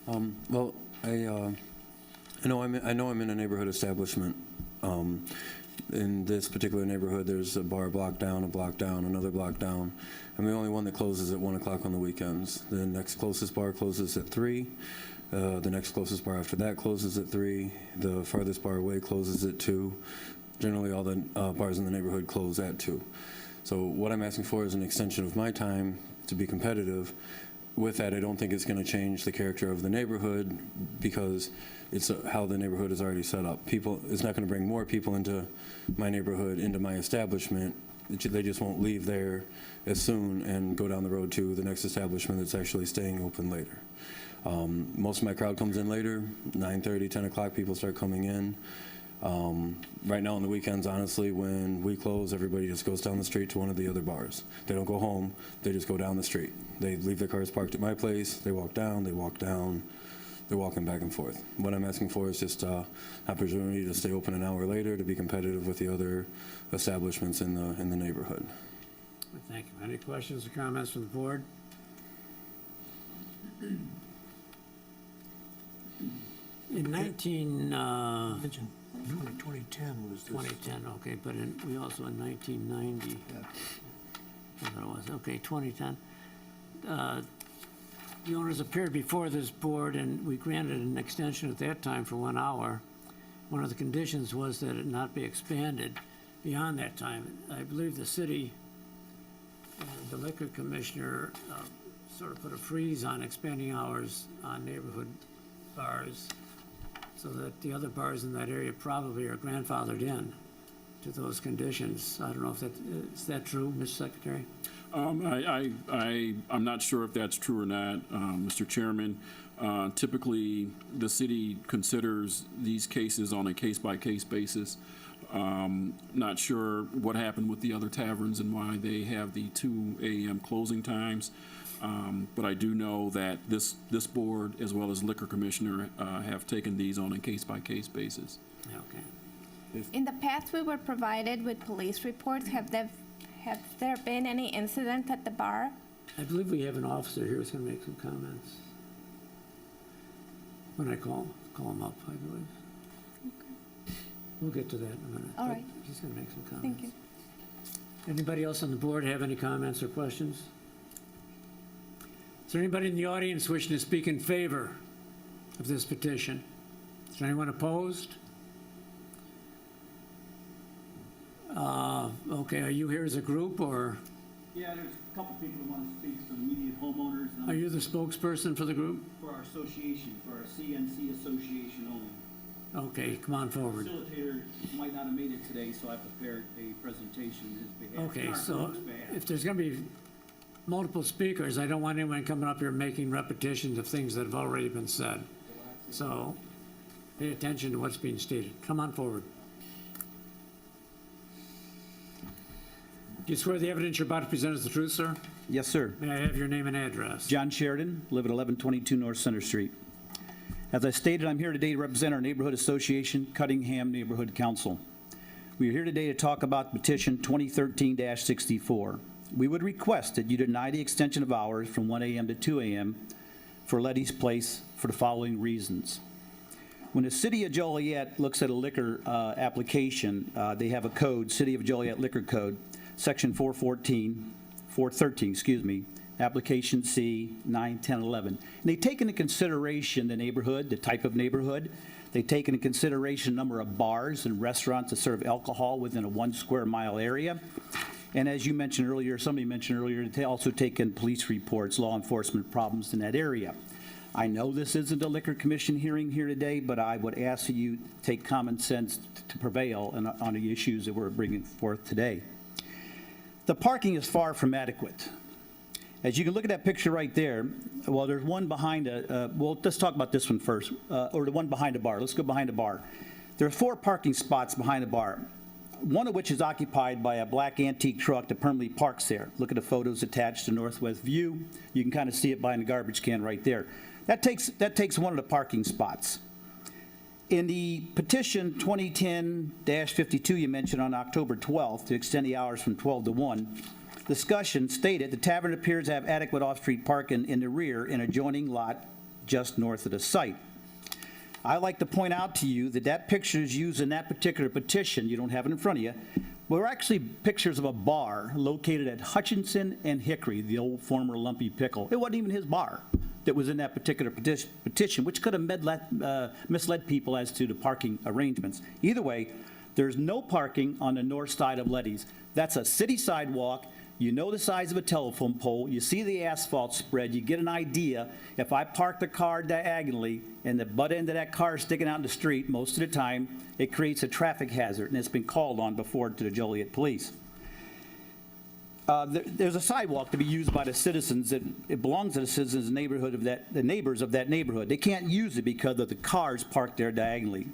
Well, I know I'm in a neighborhood establishment. In this particular neighborhood, there's a bar a block down, another block down. I'm the only one that closes at 1 o'clock on the weekends. The next closest bar closes at 3. The next closest bar after that closes at 3. The farthest bar away closes at 2. Generally, all the bars in the neighborhood close at 2. So what I'm asking for is an extension of my time to be competitive. With that, I don't think it's going to change the character of the neighborhood because it's how the neighborhood is already set up. It's not going to bring more people into my neighborhood, into my establishment. They just won't leave there as soon and go down the road to the next establishment that's actually staying open later. Most of my crowd comes in later, 9:30, 10 o'clock, people start coming in. Right now on the weekends, honestly, when we close, everybody just goes down the street to one of the other bars. They don't go home, they just go down the street. They leave their cars parked at my place, they walk down, they're walking back and forth. What I'm asking for is just opportunity to stay open an hour later to be competitive with the other establishments in the neighborhood.
Thank you. Any questions or comments from the board? In
2010 was this.
2010, okay, but we also in 1990. That's what it was. Okay, 2010. The owners appeared before this board, and we granted an extension at that time for 1 hour. One of the conditions was that it not be expanded beyond that time. I believe the city and the liquor commissioner sort of put a freeze on expanding hours on neighborhood bars, so that the other bars in that area probably are grandfathered in to those conditions. I don't know if is that true, Mr. Secretary?
I'm not sure if that's true or not, Mr. Chairman. Typically, the city considers these cases on a case-by-case basis. Not sure what happened with the other taverns and why they have the 2 a.m. closing times. But I do know that this board, as well as liquor commissioner, have taken these on a case-by-case basis.
Okay.
In the past, we were provided with police reports. Have there been any incident at the bar?
I believe we have an officer here who's going to make some comments. When I call him up, I believe. We'll get to that in a minute.
All
but
right.
He's going to make some comments.
Thank you.
Anybody else on the board have any comments or questions? Is there anybody in the audience wishing to speak in favor of this petition? Is there anyone opposed? Okay, are you here as a group, or
Yeah, there's a couple people that want to speak, some immediate homeowners. And
are you the spokesperson for the group?
For our association, for our CNC association only.
Okay, come on forward.
Facilitator might not have made it today, so I prepared a presentation on his behalf.
Okay,
on our
so
group's behalf.
if there's going to be multiple speakers, I don't want anyone coming up here making repetitions of things that have already been said. So pay attention to what's being stated. Come on forward. Do you swear the evidence you're about to present is the truth, sir?
Yes, sir.
May I have your name and address?
John Sheridan, live at 1122 North Center Street. As I stated, I'm here today to represent our neighborhood association, Cuttingham Neighborhood Council. We are here today to talk about petition 2013-64. We would request that you deny the extension of hours from 1 a.m. to 2 a.m. for Letty's Place for the following reasons. When the City of Joliet looks at a liquor application, they have a code, City of Joliet Liquor Code, Section 413, excuse me, Application C 9, 10, 11. And they take into consideration the neighborhood, the type of neighborhood. They take into consideration the number of bars and restaurants that serve alcohol within a 1 square mile area. And as you mentioned earlier, somebody mentioned earlier, they also take in police reports, law enforcement problems in that area. I know this isn't a liquor commission hearing here today, but I would ask that you take common sense to prevail on the issues that we're bringing forth today. The parking is far from adequate. As you can look at that picture right there, well, there's one behind well, let's talk about this one first, or the one behind the bar. Let's go behind the bar. There are 4 parking spots behind the bar, one of which is occupied by a black antique truck that permanently parks there. Look at the photos attached to Northwest View. You can kind of see it behind the garbage can right there. That takes one of the parking spots. In the petition 2010-52 you mentioned on October 12th to extend the hours from 12 to 1, discussion stated the tavern appears to have adequate off-street parking in the rear in adjoining lot just north of the site. I'd like to point out to you that picture is used in that particular petition, you don't have it in front of you, were actually pictures of a bar located at Hutchinson and Hickory, the old former Lumpy Pickle. It wasn't even his bar that was in that particular petition, which could have misled people as to the parking arrangements. Either way, there's no parking on the north side of Letty's. That's a city sidewalk. You know the size of a telephone pole. You see the asphalt spread. You get an idea. If I park the car diagonally and the butt end of that car is sticking out in the street, most of the time, it creates a traffic hazard, and it's been called on before to the Joliet Police. There's a sidewalk to be used by the citizens. It belongs to the citizens of the neighbors of that neighborhood. They can't use it because of the cars parked there diagonally.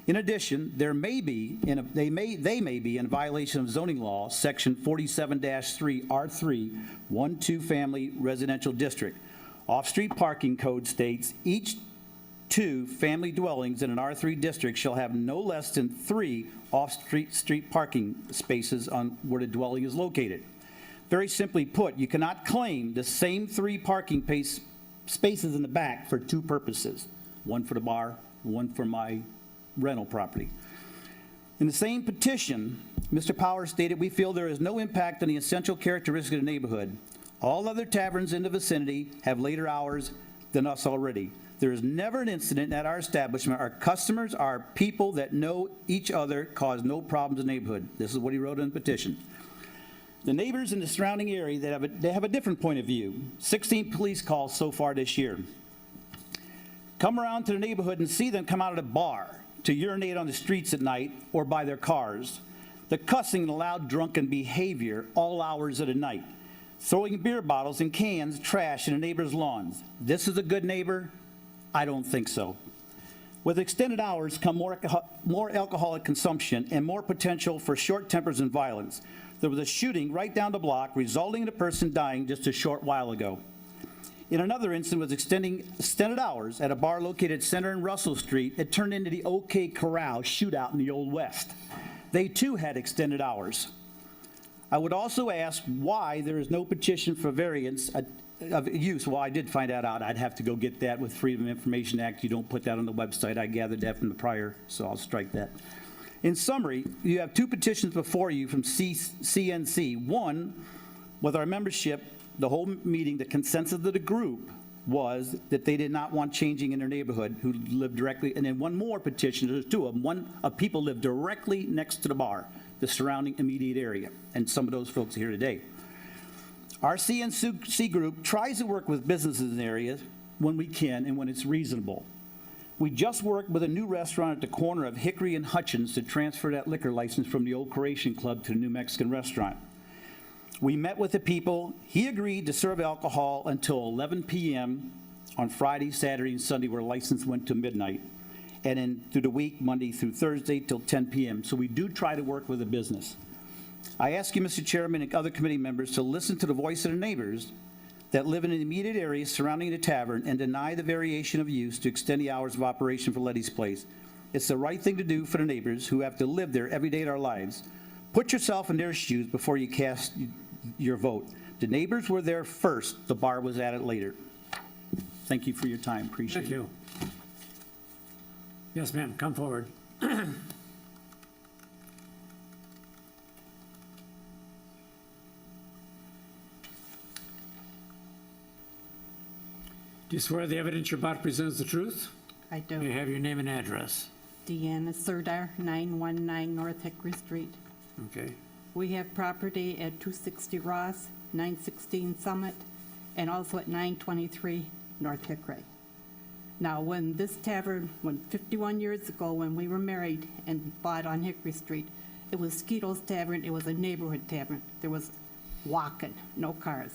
In addition, they may be in violation of zoning law, section 47-3 R3, 1-2 family residential district. Off-street parking code states each 2 family dwellings in an R3 district shall have no less than 3 off-street parking spaces on where the dwelling is located. Very simply put, you cannot claim the same 3 parking spaces in the back for 2 purposes, one for the bar, one for my rental property. In the same petition, Mr. Powers stated, we feel there is no impact on the essential characteristics of the neighborhood. All other taverns in the vicinity have later hours than us already. There is never an incident at our establishment. Our customers are people that know each other, cause no problems in the neighborhood. This is what he wrote in the petition. The neighbors in the surrounding area, they have a different point of view. 16 police calls so far this year. Come around to the neighborhood and see them come out of the bar to urinate on the streets at night or by their cars. The cussing and loud drunken behavior all hours of the night. Throwing beer bottles and cans, trash in the neighbor's lawns. This is a good neighbor? I don't think so. With extended hours come more alcoholic consumption and more potential for short tempers and violence. There was a shooting right down the block, resulting in a person dying just a short while ago. In another incident with extended hours at a bar located center in Russell Street, it turned into the OK Corral shootout in the Old West. They too had extended hours. I would also ask why there is no petition for variance of use. Well, I did find that out. I'd have to go get that with Freedom of Information Act. You don't put that on the website. I gathered that from the prior, so I'll strike that. In summary, you have two petitions before you from CNC. One, with our membership, the whole meeting, the consensus of the group was that they did not want changing in their neighborhood who lived directly, and then one more petition, there's two of them. One of people lived directly next to the bar, the surrounding immediate area, and some of those folks are here today. Our CNC group tries to work with businesses in the area when we can and when it's reasonable. We just worked with a new restaurant at the corner of Hickory and Hutchins to transfer that liquor license from the old Croatian Club to the new Mexican restaurant. We met with the people. He agreed to serve alcohol until 11 p.m. on Friday, Saturday, and Sunday, where license went to midnight, and then through the week, Monday through Thursday, till 10 p.m. So we do try to work with the business. I ask you, Mr. Chairman, and other committee members to listen to the voice of the neighbors that live in the immediate area surrounding the tavern and deny the variation of use to extend the hours of operation for Letty's Place. It's the right thing to do for the neighbors who have to live there every day of their lives. Put yourself in their shoes before you cast your vote. The neighbors were there first. The bar was added later. Thank you for your time. Appreciate it.
Thank you. Yes, ma'am, come forward. Do you swear the evidence you're about to present is the truth?
I do.
May I have your name and address?
Deanna Serdar, 919 North Hickory Street.
Okay.
We have property at 260 Ross, 916 Summit, and also at 923 North Hickory. Now, when this tavern, 51 years ago, when we were married and bought on Hickory Street, it was Skeeter's Tavern. It was a neighborhood tavern. There was walking, no cars.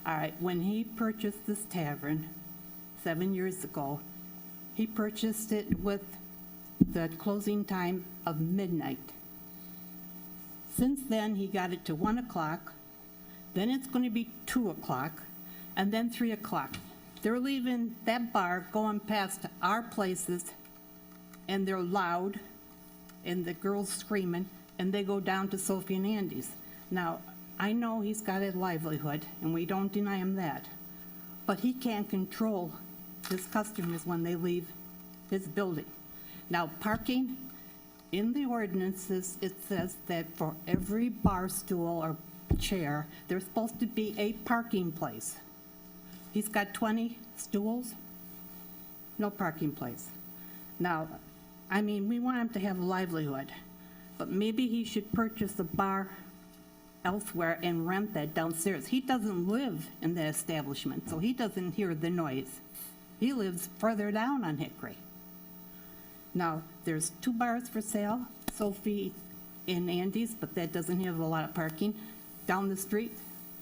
All right, when he purchased this tavern 7 years ago, he purchased it with the closing time of midnight. Since then, he got it to 1 o'clock, then it's going to be 2 o'clock, and then 3 o'clock. They're leaving that bar, going past our places, and they're loud, and the girls screaming, and they go down to Sophie and Andy's. Now, I know he's got a livelihood, and we don't deny him that, but he can't control his customers when they leave his building. Now, parking, in the ordinances, it says that for every bar stool or chair, there's supposed to be a parking place. He's got 20 stools, no parking place. Now, I mean, we want him to have a livelihood, but maybe he should purchase a bar elsewhere and rent that downstairs. He doesn't live in the establishment, so he doesn't hear the noise. He lives further down on Hickory. Now, there's 2 bars for sale, Sophie and Andy's, but that doesn't have a lot of parking. Down the street,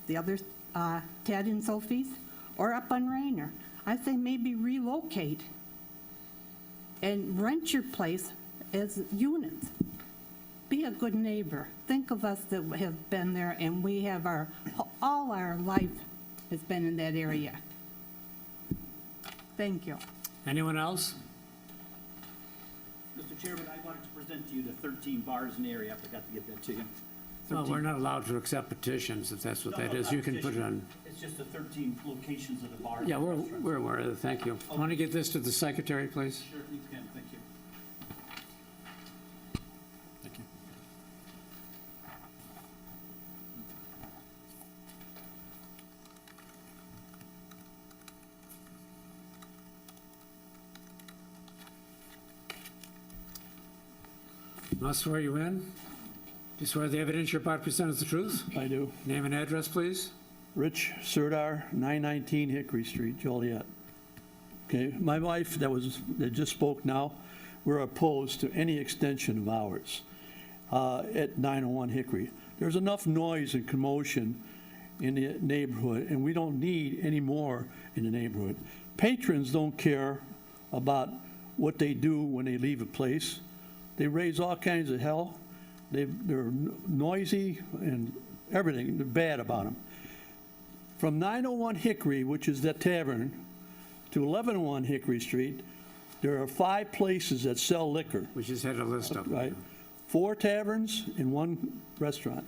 the other Ted and Sophie's, or up on Rainer. I say maybe relocate and rent your place as units. Be a good neighbor. Think of us that have been there, and we have all our life has been in that area. Thank you.
Anyone else?
Mr. Chairman, I wanted to present to you the 13 bars in the area. I forgot to get that to you.
Well, we're not allowed to accept petitions, if that's what that is. You can put it on.
It's just the 13 locations of the bars.
Yeah, we're aware of it. Thank you. Want to get this to the secretary, please?
Sure, you can. Thank you.
Thank you.
Must swear you in? Do you swear the evidence you're about to present is the truth?
I do.
Name and address, please.
Rich Serdar, 919 Hickory Street, Joliet. Okay, my wife that just spoke now, we're opposed to any extension of hours at 901 Hickory. There's enough noise and commotion in the neighborhood, and we don't need any more in the neighborhood. Patrons don't care about what they do when they leave a place. They raise all kinds of hell. They're noisy and everything. They're bad about them. From 901 Hickory, which is that tavern, to 1101 Hickory Street, there are 5 places that sell liquor.
We just had a list of them.
Right. 4 taverns and 1 restaurant.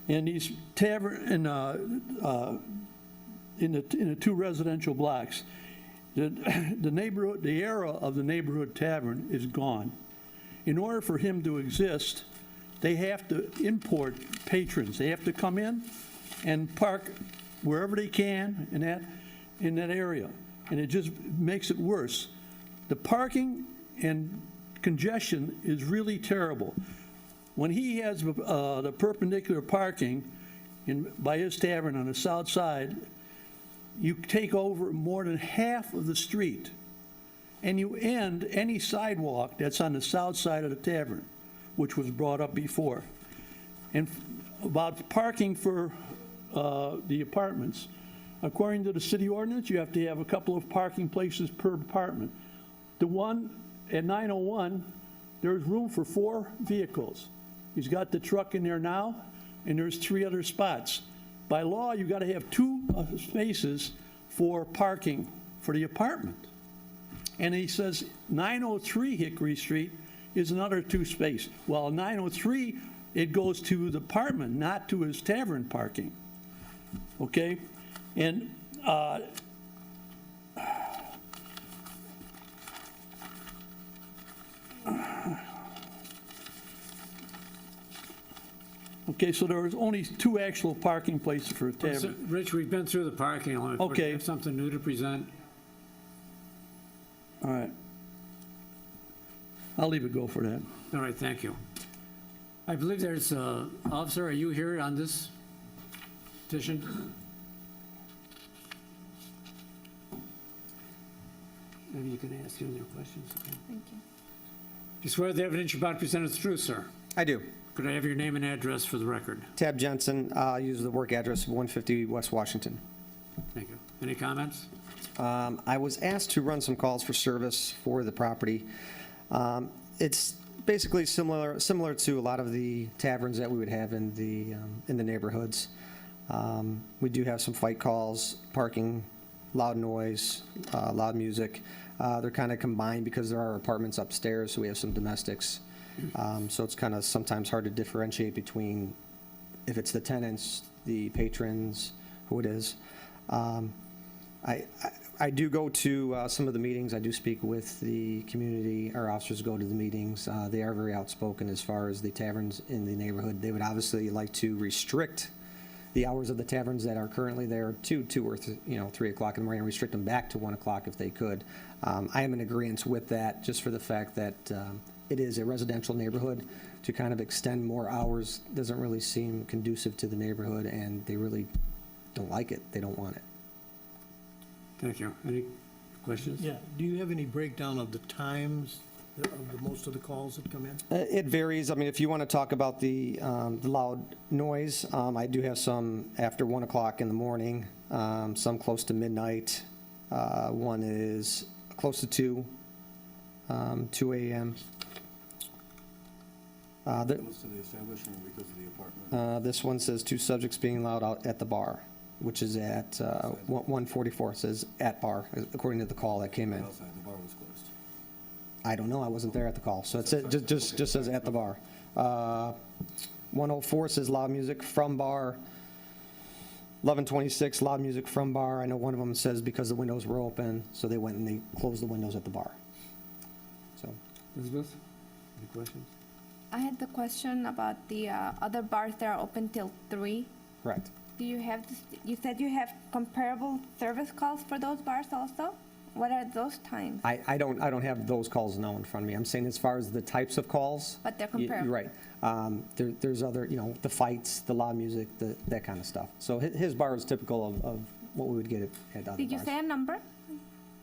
And these in the 2 residential blocks, the neighborhood, the era of the neighborhood tavern is gone. In order for him to exist, they have to import patrons. They have to come in and park wherever they can in that area. And it just makes it worse. The parking and congestion is really terrible. When he has the perpendicular parking by his tavern on the south side, you take over more than half of the street, and you end any sidewalk that's on the south side of the tavern, which was brought up before. And about parking for the apartments, according to the city ordinance, you have to have a couple of parking places per apartment. The one at 901, there's room for 4 vehicles. He's got the truck in there now, and there's 3 other spots. By law, you got to have 2 spaces for parking for the apartment. And he says 903 Hickory Street is another 2 space. Well, 903, it goes to the apartment, not to his tavern parking. Okay? And okay, so there was only 2 actual parking places for a tavern.
Rich, we've been through the parking lot.
Okay.
Do you have something new to present?
All right. I'll leave it go for that.
All right, thank you. I believe there's, officer, are you here on this petition? Maybe you can ask him your questions. Okay.
Thank you.
You swear the evidence you're about to present is true, sir?
I do.
Could I have your name and address for the record?
Tab Jensen, use the work address of 150 West Washington.
Thank you. Any comments?
I was asked to run some calls for service for the property. It's basically similar to a lot of the taverns that we would have in the neighborhoods. We do have some fight calls, parking, loud noise, loud music. They're kind of combined because there are apartments upstairs, so we have some domestics. So it's kind of sometimes hard to differentiate between if it's the tenants, the patrons, who it is. I do go to some of the meetings. I do speak with the community. Our officers go to the meetings. They are very outspoken as far as the taverns in the neighborhood. They would obviously like to restrict the hours of the taverns that are currently there to 2 or 3 o'clock in the morning, restrict them back to 1 o'clock if they could. I am in agreement with that, just for the fact that it is a residential neighborhood. To kind of extend more hours doesn't really seem conducive to the neighborhood, and they really don't like it. They don't want it.
Thank you. Any questions?
Yeah, do you have any breakdown of the times of most of the calls that come in?
It varies. I mean, if you want to talk about the loud noise, I do have some after 1 o'clock in the morning, some close to midnight. One is close to 2 a.m.
Close to the establishment or because of the apartment?
This one says 2 subjects being loud out at the bar, which is at 144. It says at bar, according to the call that came in.
Outside, the bar was closed.
I don't know. I wasn't there at the call. So it's just says at the bar. 104 says loud music from bar. 1126, loud music from bar. I know one of them says because the windows were open, so they went and they closed the windows at the bar. So,
Elizabeth, any questions?
I had the question about the other bars that are open till 3.
correct.
Do you have, you said you have comparable service calls for those bars also? What are those times?
I don't have those calls now in front of me. I'm saying as far as the types of calls.
But they're
You're
comparable.
right. There's other, the fights, the loud music, that kind of stuff. So his bar is typical of what we would get at other bars.
Did you say a number?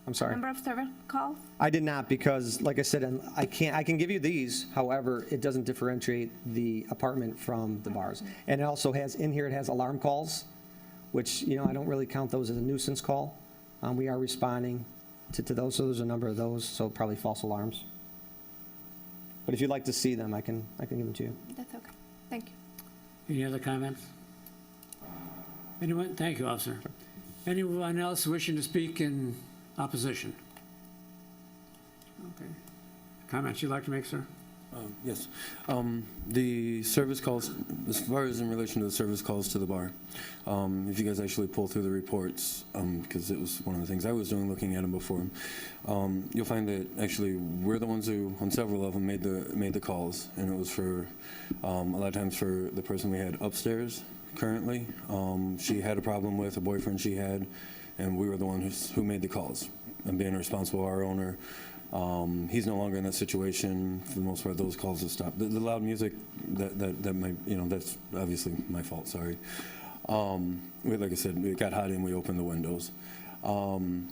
I'm sorry?
Number of service calls?
I did not, because like I said, I can give you these. However, it doesn't differentiate the apartment from the bars. And it also has, in here, it has alarm calls, which, I don't really count those as a nuisance call. We are responding. to those. So there's a number of those, so probably false alarms. But if you'd like to see them, I can give them to you.
That's okay. Thank you.
Any other comments? Anyone? Thank you, officer. Anyone else wishing to speak in opposition? Okay. Comments you'd like to make, sir?
Yes. The service calls, as far as in relation to the service calls to the bar, if you guys actually pull through the reports, because it was one of the things I was doing, looking at them before, you'll find that actually we're the ones who, on several of them, made the calls, and it was for a lot of times for the person we had upstairs currently. She had a problem with a boyfriend she had, and we were the ones who made the calls. And being responsible, our owner. He's no longer in that situation. For the most part, those calls have stopped. The loud music, that might, that's obviously my fault, sorry. Like I said, it got hot and we opened the windows. And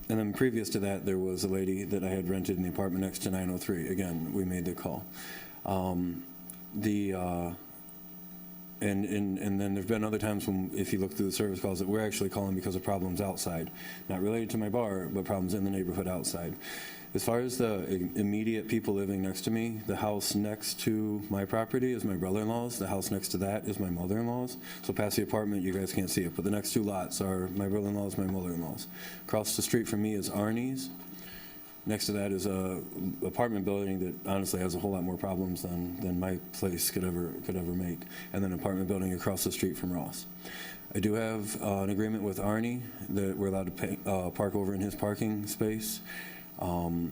then previous to that, there was a lady that I had rented in the apartment next to 903. Again, we made the call. And then there's been other times when, if you look through the service calls, that we're actually calling because of problems outside, not related to my bar, but problems in the neighborhood outside. As far as the immediate people living next to me, the house next to my property is my brother-in-law's. The house next to that is my mother-in-law's. So past the apartment, you guys can't see it, but the next two lots are my brother-in-law's, my mother-in-law's. Across the street from me is Arnie's. Next to that is a apartment building that honestly has a whole lot more problems than my place could ever make. And then an apartment building across the street from Ross. I do have an agreement with Arnie that we're allowed to park over in his parking space. I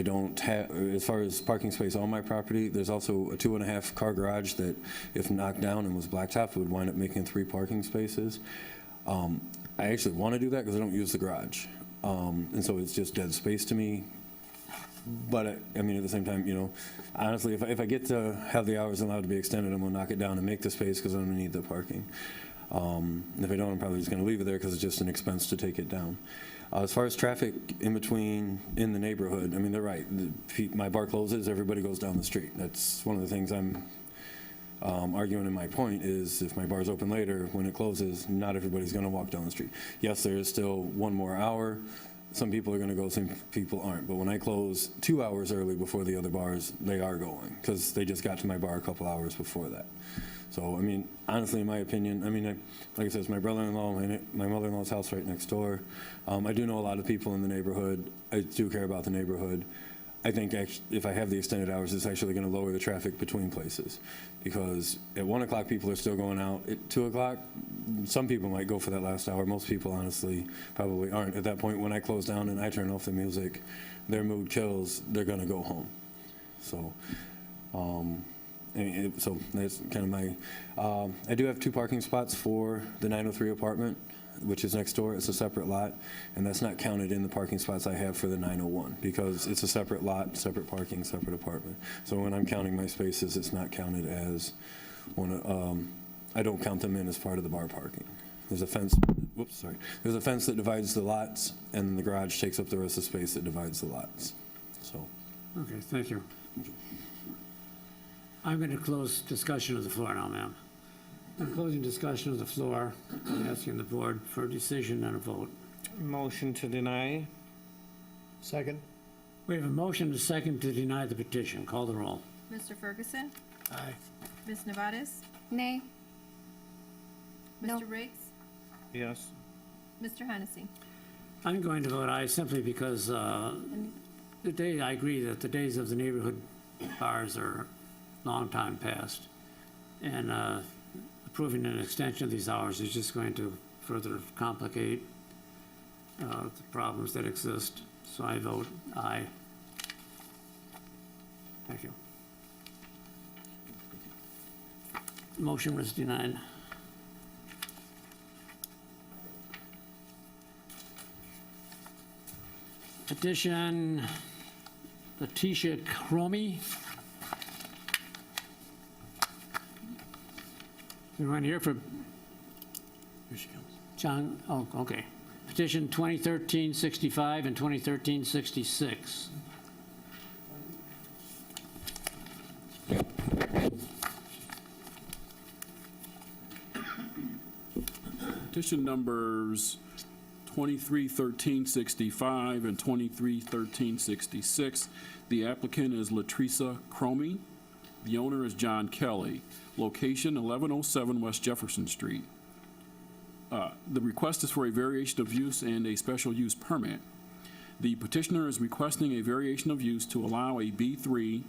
don't have, as far as parking space on my property, there's also a 2.5 car garage that, if knocked down and was blacktop, would wind up making 3 parking spaces. I actually want to do that because I don't use the garage. And so it's just dead space to me. But I mean, at the same time, honestly, if I get to have the hours allowed to be extended, I'm going to knock it down and make the space because I'm going to need the parking. If I don't, I'm probably just going to leave it there because it's just an expense to take it down. As far as traffic in the neighborhood, I mean, they're right. My bar closes, everybody goes down the street. That's one of the things I'm arguing in my point is if my bar's open later, when it closes, not everybody's going to walk down the street. Yes, there is still 1 more hour. Some people are going to go, some people aren't. But when I close 2 hours early before the other bars, they are going because they just got to my bar a couple hours before that. So, I mean, honestly, in my opinion, I mean, like I said, it's my brother-in-law, my mother-in-law's house right next door. I do know a lot of people in the neighborhood. I do care about the neighborhood. I think if I have the extended hours, it's actually going to lower the traffic between places because at 1 o'clock, people are still going out. At 2 o'clock, some people might go for that last hour. Most people, honestly, probably aren't. At that point, when I close down and I turn off the music, their mood kills, they're going to go home. So, so that's kind of my, I do have 2 parking spots for the 903 apartment, which is next door. It's a separate lot, and that's not counted in the parking spots I have for the 901 because it's a separate lot, separate parking, separate apartment. So when I'm counting my spaces, it's not counted as one. I don't count them in as part of the bar parking. There's a fence. Whoops, sorry. There's a fence that divides the lots, and the garage takes up the rest of the space that divides the lots. So.
Okay, thank you. I'm going to close discussion of the floor now, ma'am. I'm closing discussion of the floor, asking the board for a decision and a vote.
Motion to deny.
Second.
We have a motion and a second to deny the petition. Call the roll.
Mr. Ferguson?
Aye.
Ms. Nevadas?
Nay. No.
Mr. Riggs?
Yes.
Mr. Hennessy?
I'm going to vote aye simply because I agree that the days of the neighborhood bars are long time past. And approving an extension of these hours is just going to further complicate the problems that exist. So I vote aye. Thank you. Motion was denied. Petition Letitia Cromie. Anyone here for? Here she comes. John, oh, okay. Petition 2013-65 and 2013-66.
Petition numbers 231365 and 231366. The applicant is Latresa Cromie. The owner is John Kelly. Location 1107 West Jefferson Street. The request is for a variation of use and a special use permit. The petitioner is requesting a variation of use to allow a B3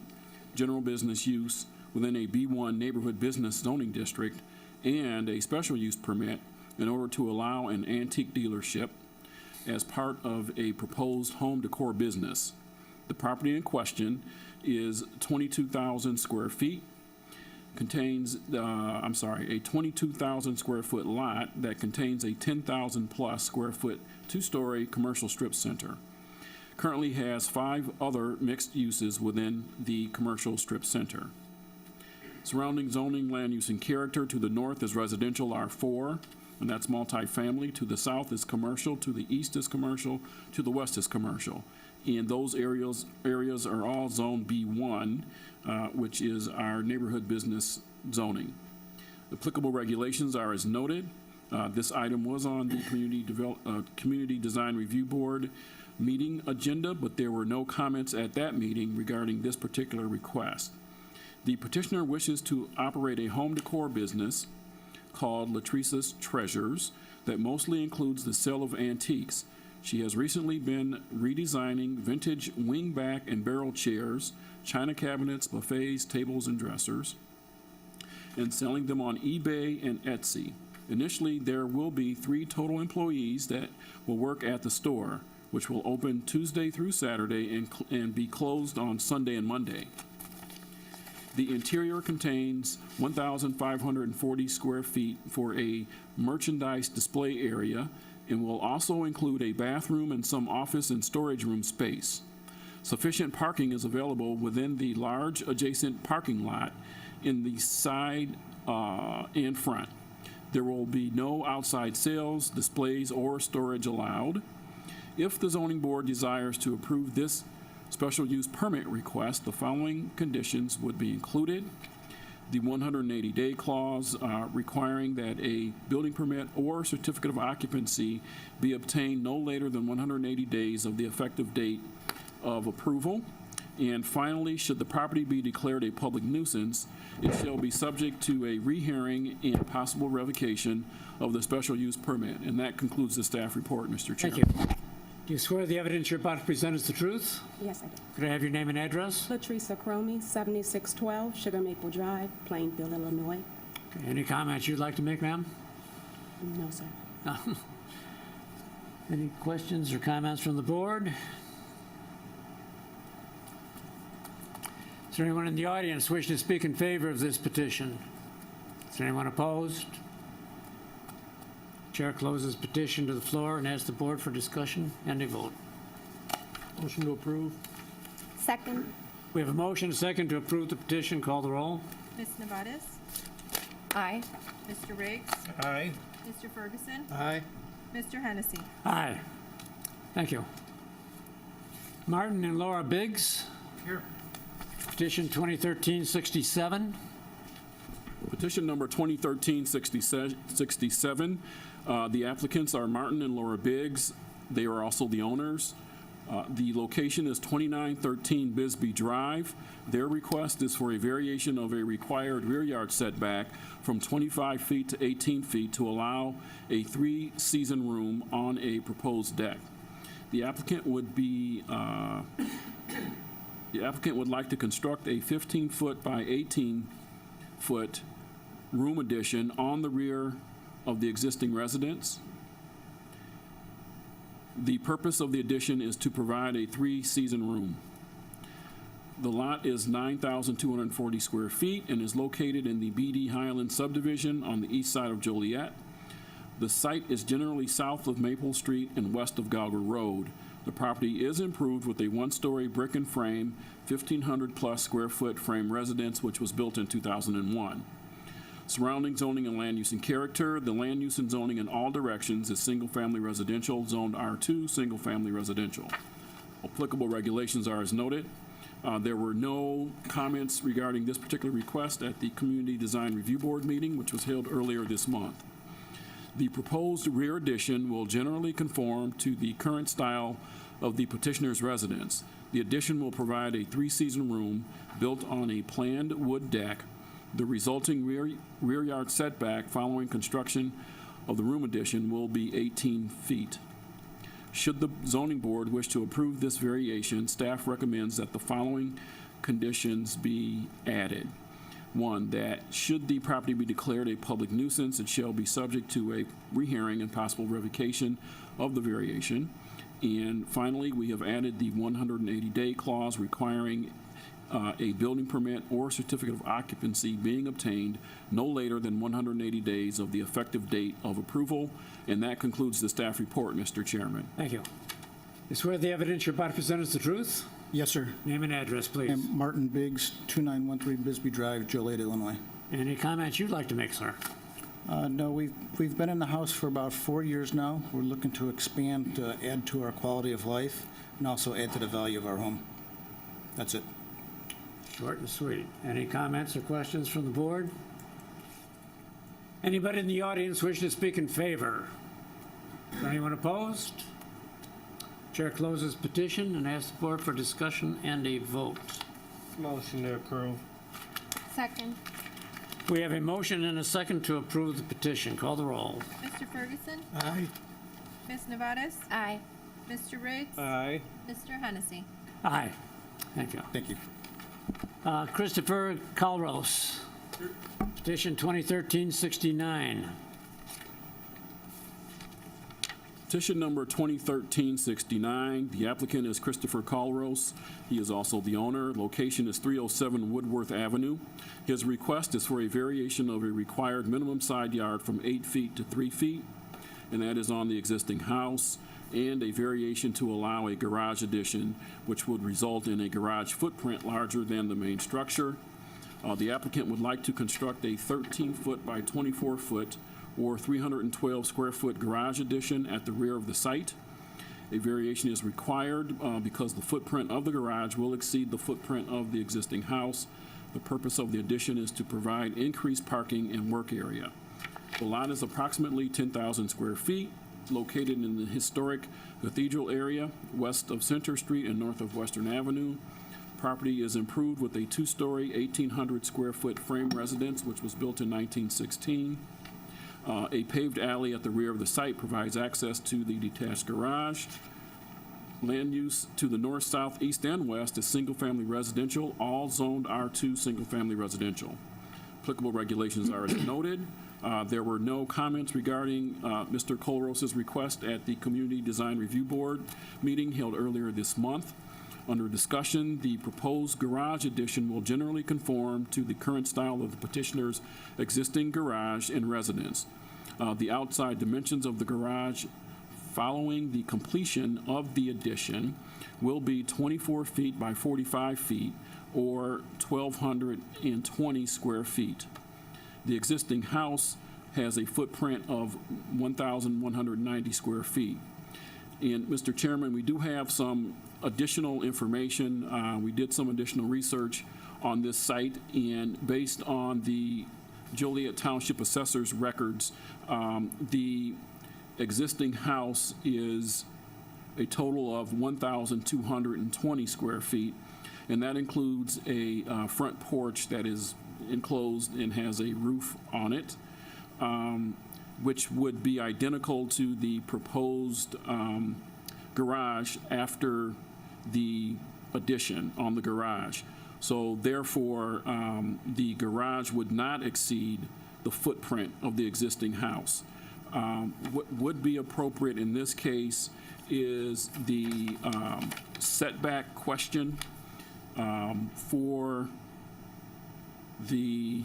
general business use within a B1 neighborhood business zoning district and a special use permit in order to allow an antique dealership as part of a proposed home decor business. The property in question is 22,000 square feet, contains, a 22,000 square foot lot that contains a 10,000 plus square foot two-story commercial strip center. Currently has 5 other mixed uses within the commercial strip center. Surrounding zoning, land use, and character: to the north is residential R4, and that's multifamily. To the south is commercial. To the east is commercial. To the west is commercial. And those areas are all zone B1, which is our neighborhood business zoning. Applicable regulations are as noted. This item was on the Community Design Review Board meeting agenda, but there were no comments at that meeting regarding this particular request. The petitioner wishes to operate a home decor business called Latresa's Treasures that mostly includes the sale of antiques. She has recently been redesigning vintage wingback and barrel chairs, china cabinets, buffets, tables, and dressers, and selling them on eBay and Etsy. Initially, there will be 3 total employees that will work at the store, which will open Tuesday through Saturday and be closed on Sunday and Monday. The interior contains 1,540 square feet for a merchandise display area and will also include a bathroom and some office and storage room space. Sufficient parking is available within the large adjacent parking lot in the side and front. There will be no outside sales, displays, or storage allowed. If the zoning board desires to approve this special use permit request, the following conditions would be included. The 180-day clause requiring that a building permit or certificate of occupancy be obtained no later than 180 days of the effective date of approval. And finally, should the property be declared a public nuisance, it shall be subject to a rehearing and possible revocation of the special use permit. And that concludes the staff report, Mr. Chair.
Thank you. Do you swear the evidence you're about to present is the truth?
Yes, I do.
Could I have your name and address?
Latresa Cromie, 7612 Sugar Maple Drive, Plainfield, Illinois.
Okay, any comments you'd like to make, ma'am?
No, sir.
No. Any questions or comments from the board? Is there anyone in the audience wishing to speak in favor of this petition? Is there anyone opposed? Chair closes petition to the floor and asks the board for discussion and a vote.
Motion to approve.
Second.
We have a motion, a second, to approve the petition. Call the roll.
Ms. Nevadas?
Aye.
Mr. Riggs?
Aye.
Mr. Ferguson?
Aye.
Mr. Hennessy?
Aye. Thank you. Martin and Laura Biggs.
Here.
Petition 2013-67.
Petition number 2013-67. The applicants are Martin and Laura Biggs. They are also the owners. The location is 2913 Bisbee Drive. Their request is for a variation of a required rear yard setback from 25 feet to 18 feet to allow a 3-season room on a proposed deck. The applicant would like to construct a 15-foot by 18-foot room addition on the rear of the existing residence. The purpose of the addition is to provide a 3-season room. The lot is 9,240 square feet and is located in the BD Highland subdivision on the east side of Joliet. The site is generally south of Maple Street and west of Gauger Road. The property is improved with a 1-story brick and frame, 1,500 plus square foot frame residence, which was built in 2001. Surrounding zoning and land use and character: the land use and zoning in all directions is single-family residential, zoned R2, single-family residential. Applicable regulations are as noted. There were no comments regarding this particular request at the Community Design Review Board meeting, which was held earlier this month. The proposed rear addition will generally conform to the current style of the petitioner's residence. The addition will provide a three-season room built on a planned wood deck. The resulting rear yard setback following construction of the room addition will be 18 feet. Should the zoning board wish to approve this variation, staff recommends that the following conditions be added. One, that should the property be declared a public nuisance, it shall be subject to a rehearing and possible revocation of the variation. And finally, we have added the 180-day clause requiring a building permit or certificate of occupancy being obtained no later than 180 days of the effective date of approval. And that concludes the staff report, Mr. Chairman.
Thank you. You swear the evidence you're about to present is the truth?
Yes, sir.
Name and address, please.
I'm Martin Biggs, 2913 Bisbee Drive, Joliet, Illinois.
Any comments you'd like to make, sir?
No, we've been in the house for about 4 years now. We're looking to expand, to add to our quality of life, and also add to the value of our home. That's it.
Short and sweet. Any comments or questions from the board? Anybody in the audience wish to speak in favor? Is anyone opposed? Chair closes petition and asks the board for discussion and a vote.
Motion to approve.
Second.
We have a motion and a second to approve the petition. Call the roll.
Mr. Ferguson.
Aye.
Ms. Nevadas.
Aye.
Mr. Riggs.
Aye.
Mr. Hennessy.
Aye. Thank you.
Thank you.
Christopher Calros, petition 2013-69.
Petition number 2013-69. The applicant is Christopher Calros. He is also the owner. Location is 307 Woodworth Avenue. His request is for a variation of a required minimum side yard from 8 feet to 3 feet, and that is on the existing house, and a variation to allow a garage addition, which would result in a garage footprint larger than the main structure. The applicant would like to construct a 13-foot by 24-foot or 312 square foot garage addition at the rear of the site. A variation is required because the footprint of the garage will exceed the footprint of the existing house. The purpose of the addition is to provide increased parking and work area. The lot is approximately 10,000 square feet, located in the historic Cathedral area, west of Center Street and north of Western Avenue. Property is improved with a 2-story, 1,800 square foot frame residence, which was built in 1916. A paved alley at the rear of the site provides access to the detached garage. Land use to the north, south, east, and west is single-family residential, all zoned R2 single-family residential. Applicable regulations are as noted. There were no comments regarding Mr. Calros' request at the Community Design Review Board meeting held earlier this month. Under discussion, the proposed garage addition will generally conform to the current style of the petitioner's existing garage and residence. The outside dimensions of the garage following the completion of the addition will be 24 feet by 45 feet or 1,220 square feet. The existing house has a footprint of 1,190 square feet. And Mr. Chairman, we do have some additional information. We did some additional research on this site, and based on the Joliet Township Assessor's records, the existing house is a total of 1,220 square feet, and that includes a front porch that is enclosed and has a roof on it, which would be identical to the proposed garage after the addition on the garage. So therefore, the garage would not exceed the footprint of the existing house. What would be appropriate in this case is the setback question for the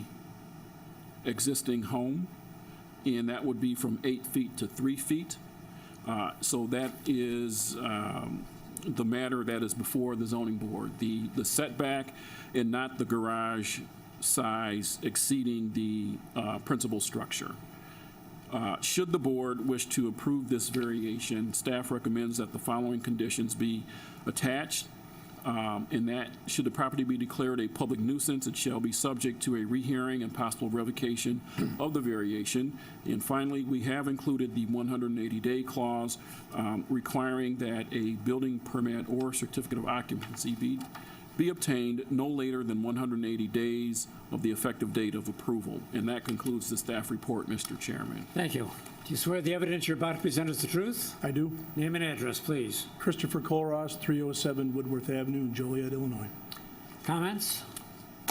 existing home, and that would be from 8 feet to 3 feet. So that is the matter that is before the zoning board. The setback and not the garage size exceeding the principal structure. Should the board wish to approve this variation, staff recommends that the following conditions be attached. In that, should the property be declared a public nuisance, it shall be subject to a rehearing and possible revocation of the variation. And finally, we have included the 180-day clause requiring that a building permit or certificate of occupancy be obtained no later than 180 days of the effective date of approval. And that concludes the staff report, Mr. Chairman.
Thank you. Do you swear the evidence you're about to present is the truth?
I do.
Name and address, please.
Christopher Colross, 307 Woodworth Avenue in Joliet, Illinois.
Comments?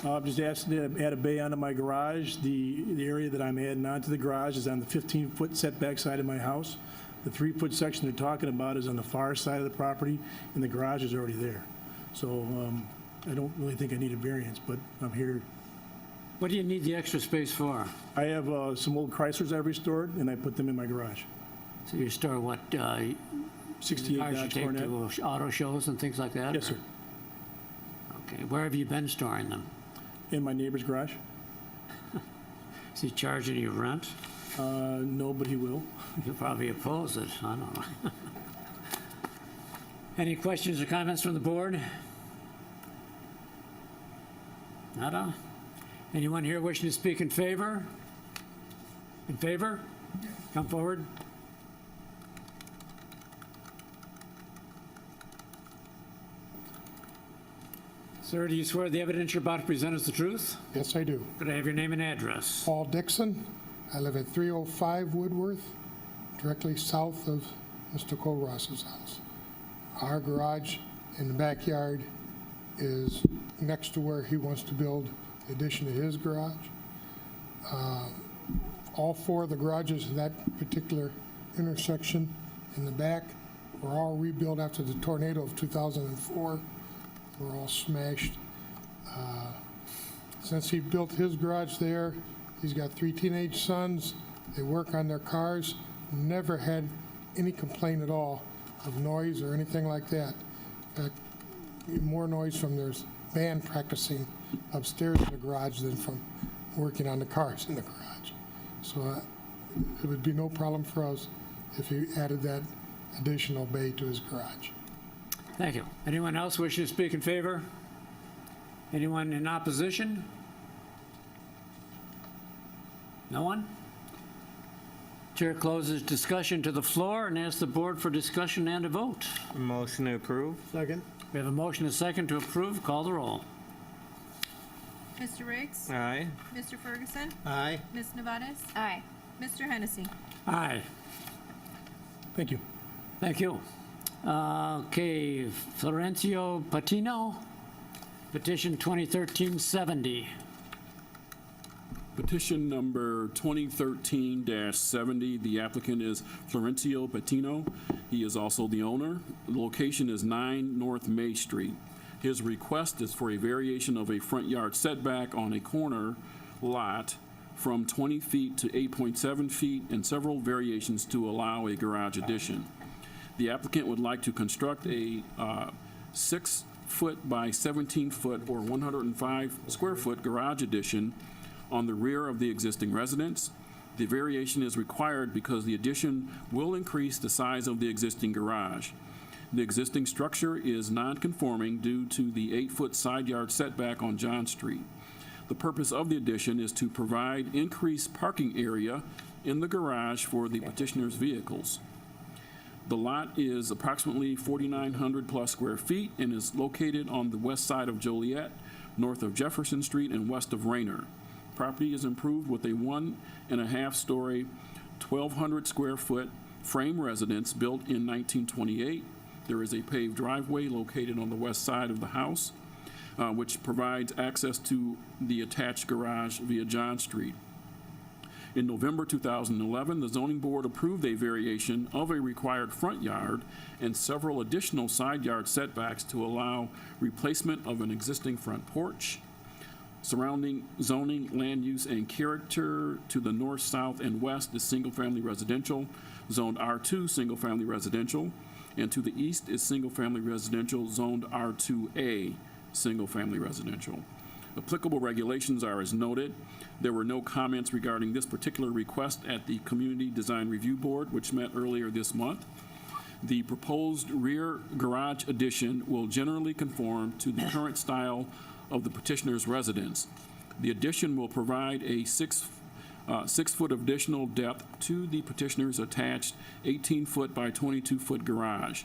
I'm just asking to add a bay onto my garage. The area that I'm adding onto the garage is on the 15-foot setback side of my house. The 3-foot section they're talking about is on the far side of the property, and the garage is already there. So I don't really think I need a variance, but I'm here.
What do you need the extra space for?
I have some old Chryslers I restored, and I put them in my garage.
So you store what?
68
cars you
Dodge
take
Coronet.
to auto shows and things like that?
Yes, sir.
Okay. Where have you been storing them?
In my neighbor's garage.
Is he charging you rent?
No, but he will.
He'll probably oppose it. I don't know. Any questions or comments from the board? Nada? Anyone here wishing to speak in favor? In favor? Come forward. Sir, do you swear the evidence you're about to present is the truth?
Yes, I do.
Could I have your name and address?
Paul Dixon. I live at 305 Woodworth, directly south of Mr. Colross's house. Our garage in the backyard is next to where he wants to build the addition to his garage. All four of the garages in that particular intersection in the back were all rebuilt after the tornado of 2004. Were all smashed. Since he built his garage there, he's got 3 teenage sons. They work on their cars. Never had any complaint at all of noise or anything like that. In fact, more noise from their band practicing upstairs in the garage than from working on the cars in the garage. So it would be no problem for us if he added that additional bay to his garage.
Thank you. Anyone else wishing to speak in favor? Anyone in opposition? No one? Chair closes discussion to the floor and asks the board for discussion and a vote.
Motion to approve.
Second.
We have a motion and a second to approve. Call the roll.
Mr. Riggs?
Aye.
Mr. Ferguson?
Aye.
Ms. Nevadas?
Aye.
Mr. Hennessy?
Aye.
Thank you.
Thank you. Okay, Florencio Patino, petition 2013-70.
Petition number 2013-70. The applicant is Florencio Patino. He is also the owner. The location is 9 North May Street. His request is for a variation of a front yard setback on a corner lot from 20 feet to 8.7 feet and several variations to allow a garage addition. The applicant would like to construct a 6-foot by 17-foot or 105 square foot garage addition on the rear of the existing residence. The variation is required because the addition will increase the size of the existing garage. The existing structure is non-conforming due to the 8-foot side yard setback on John Street. The purpose of the addition is to provide increased parking area in the garage for the petitioner's vehicles. The lot is approximately 4,900 plus square feet and is located on the west side of Joliet, north of Jefferson Street and west of Rayner. Property is improved with a 1.5-story, 1,200 square foot frame residence built in 1928. There is a paved driveway located on the west side of the house, which provides access to the attached garage via John Street. In November 2011, the zoning board approved a variation of a required front yard and several additional side yard setbacks to allow replacement of an existing front porch. Surrounding zoning, land use, and character to the north, south, and west is single-family residential, zoned R2 single-family residential, and to the east is single-family residential, zoned R2A single-family residential. Applicable regulations are as noted. There were no comments regarding this particular request at the Community Design Review Board, which met earlier this month. The proposed rear garage addition will generally conform to the current style of the petitioner's residence. The addition will provide a 6-foot additional depth to the petitioner's attached 18-foot by 22-foot garage.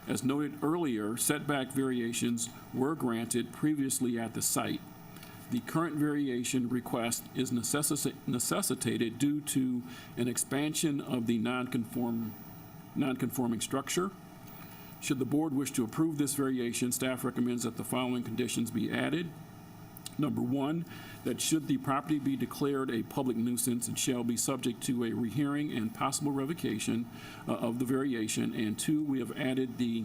As noted earlier, setback variations were granted previously at the site. The current variation request is necessitated due to an expansion of the non-conforming structure. Should the board wish to approve this variation, staff recommends that the following conditions be added. Number one, that should the property be declared a public nuisance, it shall be subject to a rehearing and possible revocation of the variation. And two, we have added the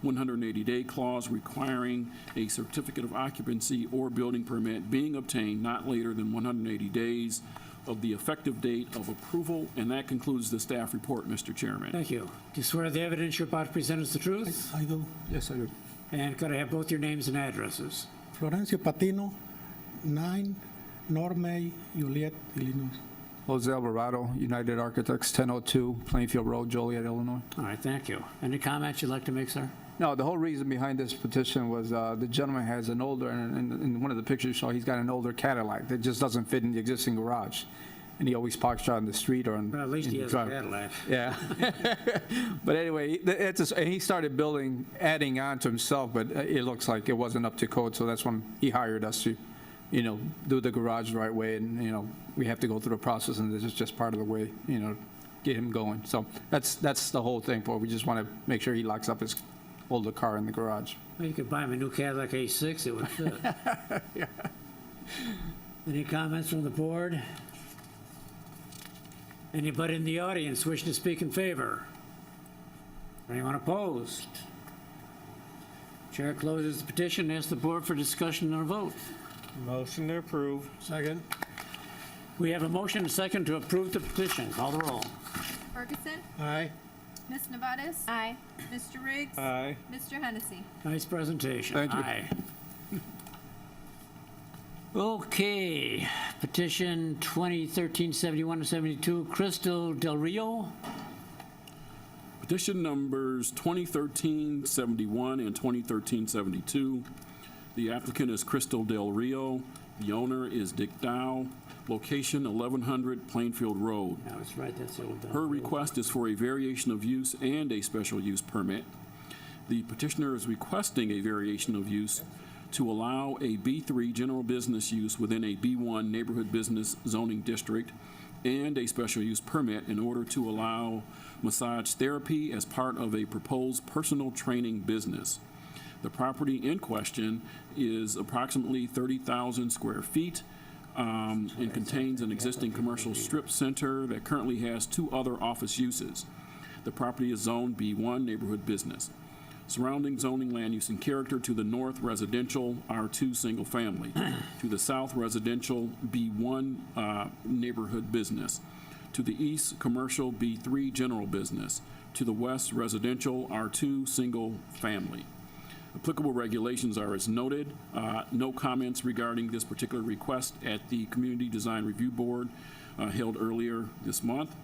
180-day clause requiring a certificate of occupancy or building permit being obtained not later than 180 days of the effective date of approval. And that concludes the staff report, Mr. Chairman.
Thank you. Do you swear the evidence you're about to present is the truth?
I do.
Yes, I do.
And could I have both your names and addresses?
Florencio Patino, 9 Norme, Joliet, Illinois.
Jose Alvarado, United Architects, 1002 Plainfield Road, Joliet, Illinois.
All right, thank you. Any comments you'd like to make, sir?
No, the whole reason behind this petition was the gentleman has an older, and in one of the pictures you saw, he's got an older Cadillac that just doesn't fit in the existing garage. And he always parks out on the street or on.
Well, at least he has a Cadillac.
Yeah. But anyway, and he started adding on to himself, but it looks like it wasn't up to code, so that's when he hired us to, do the garage the right way, and, we have to go through the process, and this is just part of the way, get him going. So that's the whole thing for it. We just want to make sure he locks up his older car in the garage.
Well, you could buy him a new Cadillac A6, it would fit.
Yeah.
Any comments from the board? Anybody in the audience wish to speak in favor? Anyone opposed? Chair closes the petition and asks the board for discussion and a vote.
Motion to approve.
Second.
We have a motion and a second to approve the petition. Call the roll.
Ferguson.
Aye.
Ms. Nevadas.
Aye.
Mr. Riggs.
Aye.
Mr. Hennessy.
Nice presentation.
Thank you.
Aye. Okay, petition 2013-71-72, Crystal Del Rio.
Petition numbers 2013-71 and 2013-72. The applicant is Crystal Del Rio. The owner is Dick Dow. Location 1100 Plainfield Road.
No, that's right, that's the old.
Her request is for a variation of use and a special use permit. The petitioner is requesting a variation of use to allow a B3 general business use within a B1 neighborhood business zoning district and a special use permit in order to allow massage therapy as part of a proposed personal training business. The property in question is approximately 30,000 square feet and contains an existing commercial strip center that currently has 2 other office uses. The property is zoned B1 neighborhood business. Surrounding zoning land use and character: to the north, residential, R2 single family. To the south, residential, B1 neighborhood business. To the east, commercial, B3 general business. To the west, residential, R2 single family. Applicable regulations are as noted. No comments regarding this particular request at the Community Design Review Board held earlier this month.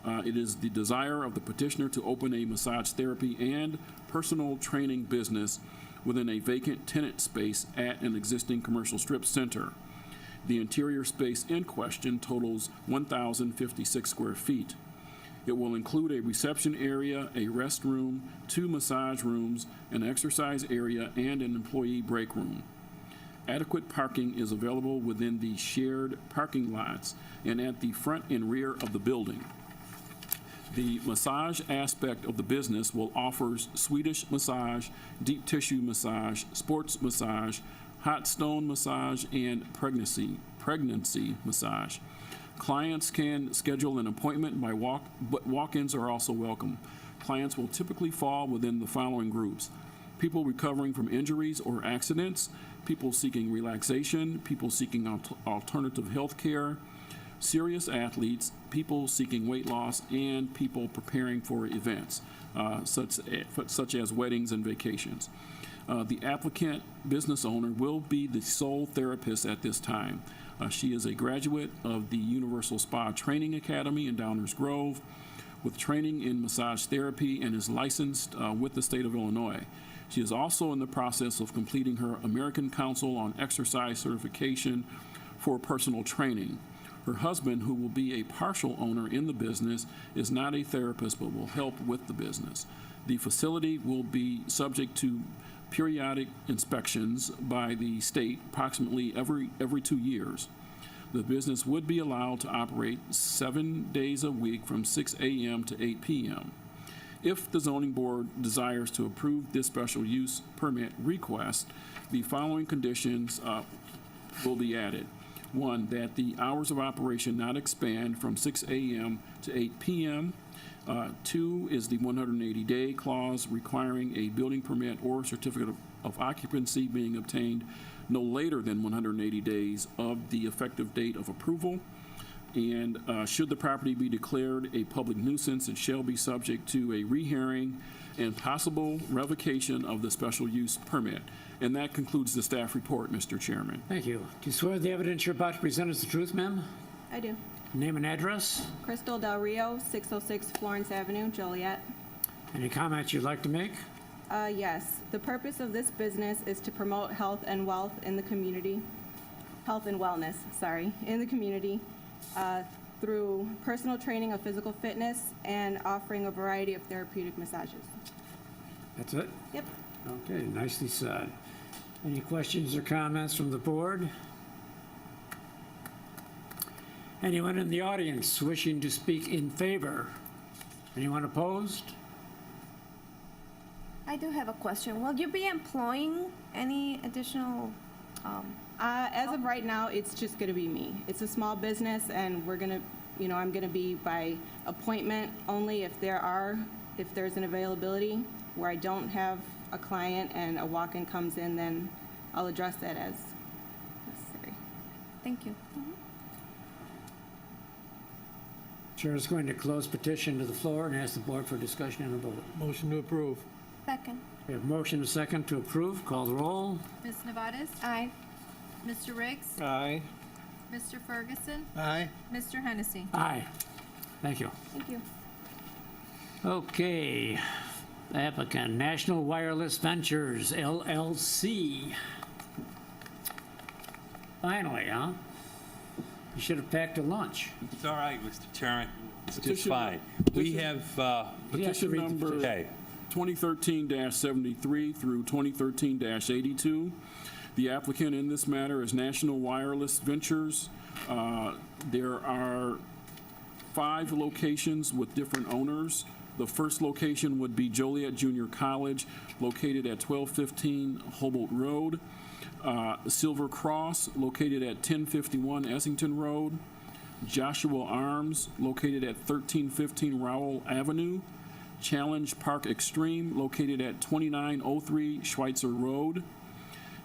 It is the desire of the petitioner to open a massage therapy and personal training business within a vacant tenant space at an existing commercial strip center. The interior space in question totals 1,056 square feet. It will include a reception area, a restroom, 2 massage rooms, an exercise area, and an employee break room. Adequate parking is available within the shared parking lots and at the front and rear of the building. The massage aspect of the business will offer Swedish massage, deep tissue massage, sports massage, hot stone massage, and pregnancy massage. Clients can schedule an appointment by but walk-ins are also welcome. Clients will typically fall within the following groups: people recovering from injuries or accidents, people seeking relaxation, people seeking alternative health care, serious athletes, people seeking weight loss, and people preparing for events, such as weddings and vacations. The applicant business owner will be the sole therapist at this time. She is a graduate of the Universal Spa Training Academy in Downers Grove, with training in massage therapy and is licensed with the state of Illinois. She is also in the process of completing her American Council on Exercise certification for personal training. Her husband, who will be a partial owner in the business, is not a therapist but will help with the business. The facility will be subject to periodic inspections by the state approximately every 2 years. The business would be allowed to operate 7 days a week from 6 a.m. to 8 p.m. If the zoning board desires to approve this special use permit request, the following conditions will be added. 1, that the hours of operation not expand from 6 a.m. to 8 p.m. 2 is the 180-day clause requiring a building permit or certificate of occupancy being obtained no later than 180 days of the effective date of approval. And should the property be declared a public nuisance, it shall be subject to a rehearing and possible revocation of the special use permit. And that concludes the staff report, Mr. Chairman.
Thank you. Do you swear the evidence you're about to present is the truth, ma'am?
I do.
Name and address?
Crystal Del Rio, 606 Florence Avenue, Joliet.
Any comments you'd like to make?
Yes. The purpose of this business is to promote health and wealth in the community. Health and wellness, in the community. Through personal training of physical fitness and offering a variety of therapeutic massages.
That's it?
Yep.
Okay, nicely said. Any questions or comments from the board? Anyone in the audience wishing to speak in favor? Anyone opposed?
I do have a question. Will you be employing any additional?
As of right now, it's just going to be me. It's a small business, and we're going to, I'm going to be by appointment only if there's an availability where I don't have a client and a walk-in comes in, then I'll address that as necessary.
Thank you.
Chair is going to close petition to the floor and ask the board for discussion and a vote.
Motion to approve.
Second.
We have a motion and a second to approve. Call the roll.
Ms. Nevadas?
Aye.
Mr. Riggs?
Aye.
Mr. Ferguson?
Aye.
Mr. Hennessy?
Aye. Thank you.
Thank you.
Okay. Applicant, National Wireless Ventures, LLC. Finally, huh? You should have packed a lunch.
It's all right, Mr. Chairman. It's just
Petition-
fine. We have,
Petition
read the
number
okay,
2013-73 through 2013-82. The applicant in this matter is National Wireless Ventures. There are 5 locations with different owners. The first location would be Joliet Junior College, located at 1215 Hobolt Road. Silver Cross, located at 1051 Essington Road. Joshua Arms, located at 1315 Rowell Avenue. Challenge Park Extreme, located at 2903 Schweitzer Road.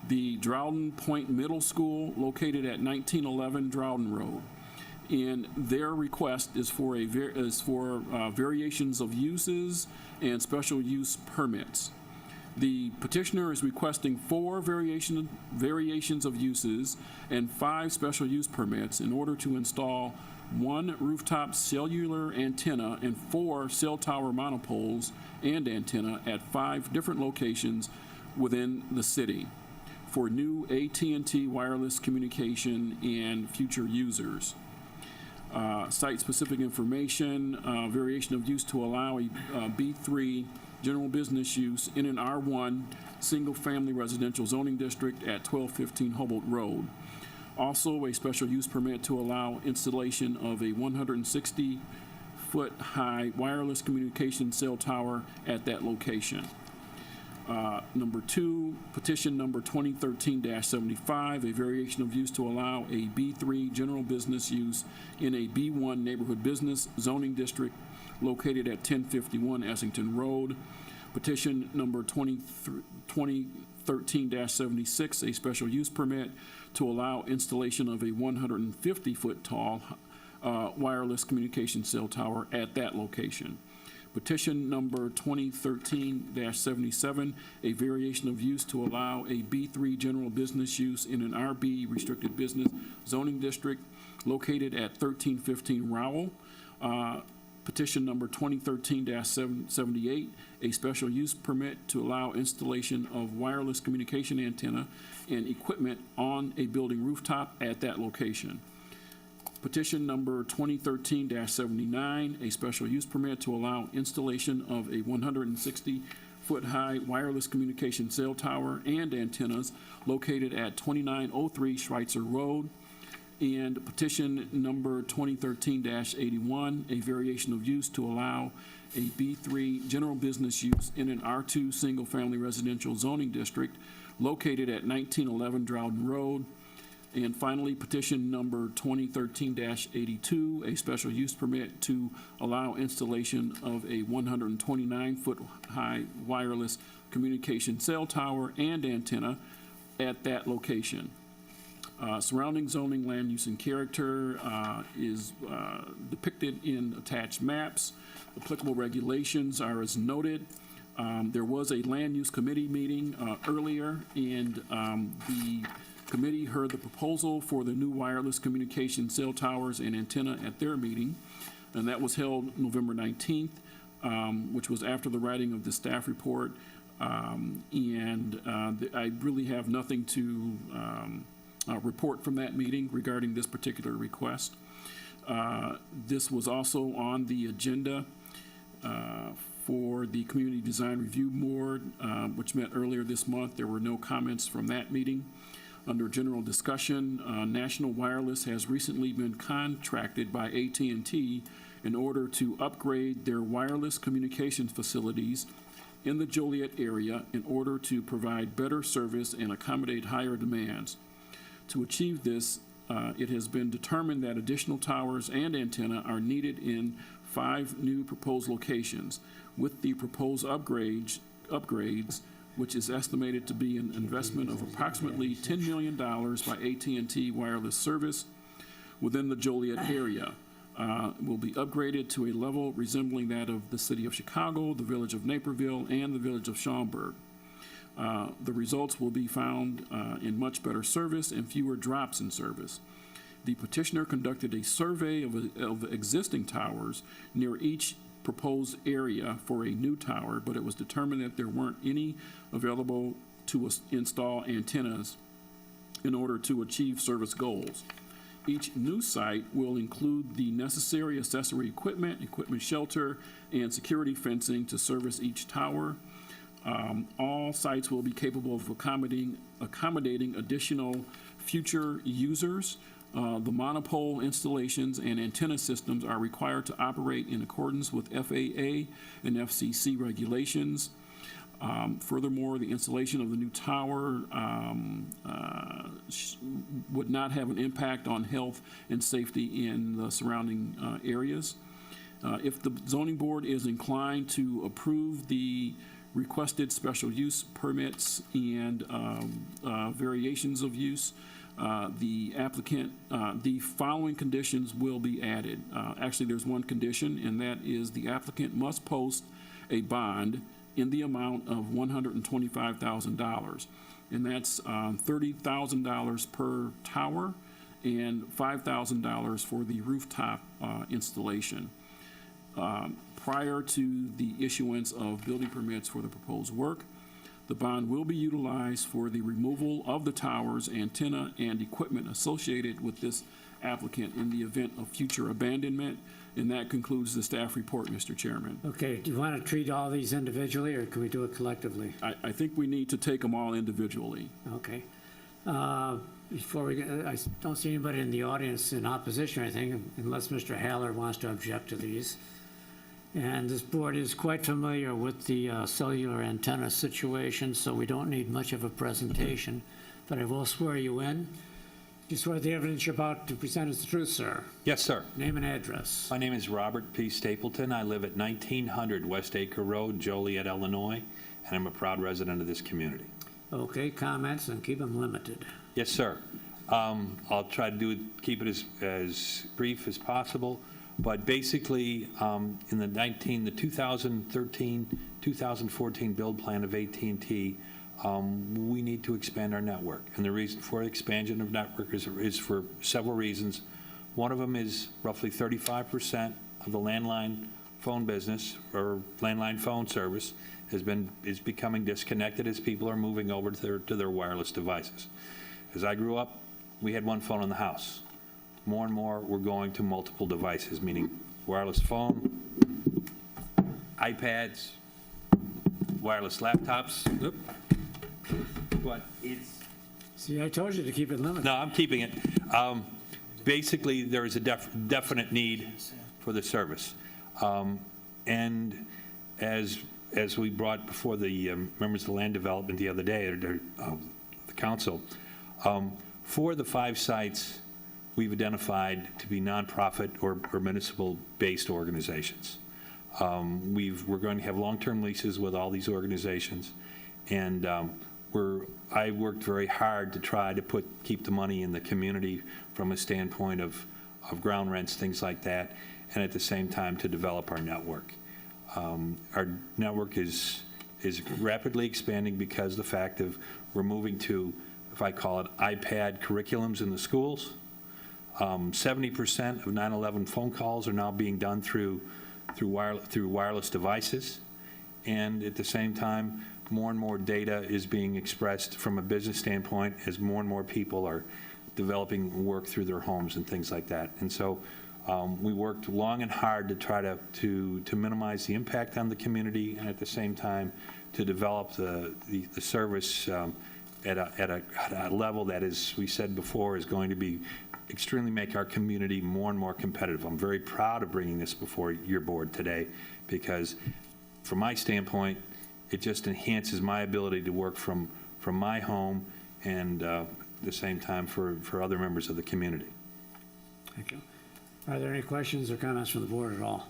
The Droughton Point Middle School, located at 1911 Droughton Road. And their request is for variations of uses and special use permits. The petitioner is requesting 4 variations of uses and 5 special use permits in order to install 1 rooftop cellular antenna and 4 cell tower monopoles and antenna at 5 different locations within the city for new AT&T wireless communication and future users. Site-specific information, variation of use to allow a B3 general business use in an R1 single-family residential zoning district at 1215 Hobolt Road. Also, a special use permit to allow installation of a 160-foot-high wireless communication cell tower at that location. Number 2, petition number 2013-75, a variation of use to allow a B3 general business use in a B1 neighborhood business zoning district located at 1051 Essington Road. Petition number 2013-76, a special use permit to allow installation of a 150-foot tall wireless communication cell tower at that location. Petition number 2013-77, a variation of use to allow a B3 general business use in an RB restricted business zoning district located at 1315 Rowell. Petition number 2013-78, a special use permit to allow installation of wireless communication antenna and equipment on a building rooftop at that location. Petition number 2013-79, a special use permit to allow installation of a 160-foot-high wireless communication cell tower and antennas located at 2903 Schweitzer Road. And petition number 2013-81, a variation of use to allow a B3 general business use in an R2 single-family residential zoning district located at 1911 Droughton Road. And finally, petition number 2013-82, a special use permit to allow installation of a 129-foot-high wireless communication cell tower and antenna at that location. Surrounding zoning, land use, and character is depicted in attached maps. Applicable regulations are as noted. There was a land use committee meeting earlier, and the committee heard the proposal for the new wireless communication cell towers and antenna at their meeting, and that was held November 19th, which was after the writing of the staff report. I really have nothing to report from that meeting regarding this particular request. This was also on the agenda for the Community Design Review Board, which met earlier this month. There were no comments from that meeting. Under general discussion, National Wireless has recently been contracted by AT&T in order to upgrade their wireless communications facilities in the Joliet area in order to provide better service and accommodate higher demands. To achieve this, it has been determined that additional towers and antenna are needed in 5 new proposed locations. With the proposed upgrades, which is estimated to be an investment of approximately $10 million by AT&T Wireless Service within the Joliet area, will be upgraded to a level resembling that of the city of Chicago, the village of Naperville, and the village of Schaumburg. The results will be found in much better service and fewer drops in service. The petitioner conducted a survey of existing towers near each proposed area for a new tower, but it was determined that there weren't any available to install antennas in order to achieve service goals. Each new site will include the necessary accessory equipment shelter, and security fencing to service each tower. All sites will be capable of accommodating additional future users. The monopole installations and antenna systems are required to operate in accordance with FAA and FCC regulations. Furthermore, the installation of the new tower would not have an impact on health and safety in the surrounding areas. If the zoning board is inclined to approve the requested special use permits and variations of use, the following conditions will be added. Actually, there's one condition, and that is the applicant must post a bond in the amount of $125,000, and that's $30,000 per tower and $5,000 for the rooftop installation. Prior to the issuance of building permits for the proposed work, the bond will be utilized for the removal of the towers, antenna, and equipment associated with this applicant in the event of future abandonment. And that concludes the staff report, Mr. Chairman.
Okay, do you want to treat all these individually, or can we do it collectively?
I think we need to take them all individually.
Okay. Before we get, I don't see anybody in the audience in opposition or anything, unless Mr. Haller wants to object to these. And this board is quite familiar with the cellular antenna situation, so we don't need much of a presentation. But I will swear you in. You swear the evidence you're about to present is the truth, sir?
Yes, sir.
Name and address.
My name is Robert P. Stapleton. I live at 1900 West Acre Road, Joliet, Illinois, and I'm a proud resident of this community.
Okay, comments, and keep them limited.
Yes, sir. I'll try to keep it as brief as possible. But basically, in the 2013-2014 build plan of AT&T, we need to expand our network. And the reason for expansion of network is for several reasons. One of them is roughly 35% of the landline phone business or landline phone service is becoming disconnected as people are moving over to their wireless devices. As I grew up, we had one phone in the house. More and more, we're going to multiple devices, meaning wireless phone, iPads, wireless laptops. Oop. But it's...
See, I told you to keep it limited.
No, I'm keeping it. Basically, there is a definite need for the service. And as we brought before the members of the land development the other day, or the council, 4 of the 5 sites we've identified to be nonprofit or municipal-based organizations. We're going to have long-term leases with all these organizations, and I worked very hard to try to keep the money in the community from a standpoint of ground rents, things like that, and at the same time to develop our network. Our network is rapidly expanding because of the fact of we're moving to, if I call it, iPad curriculums in the schools. 70% of 9/11 phone calls are now being done through wireless devices, and at the same time, more and more data is being expressed from a business standpoint as more and more people are developing work through their homes and things like that. And so we worked long and hard to try to minimize the impact on the community, and at the same time to develop the service at a level that, as we said before, is going to be extremely make our community more and more competitive. I'm very proud of bringing this before your board today because from my standpoint, it just enhances my ability to work from my home and at the same time for other members of the community.
Thank you. Are there any questions or comments from the board at all?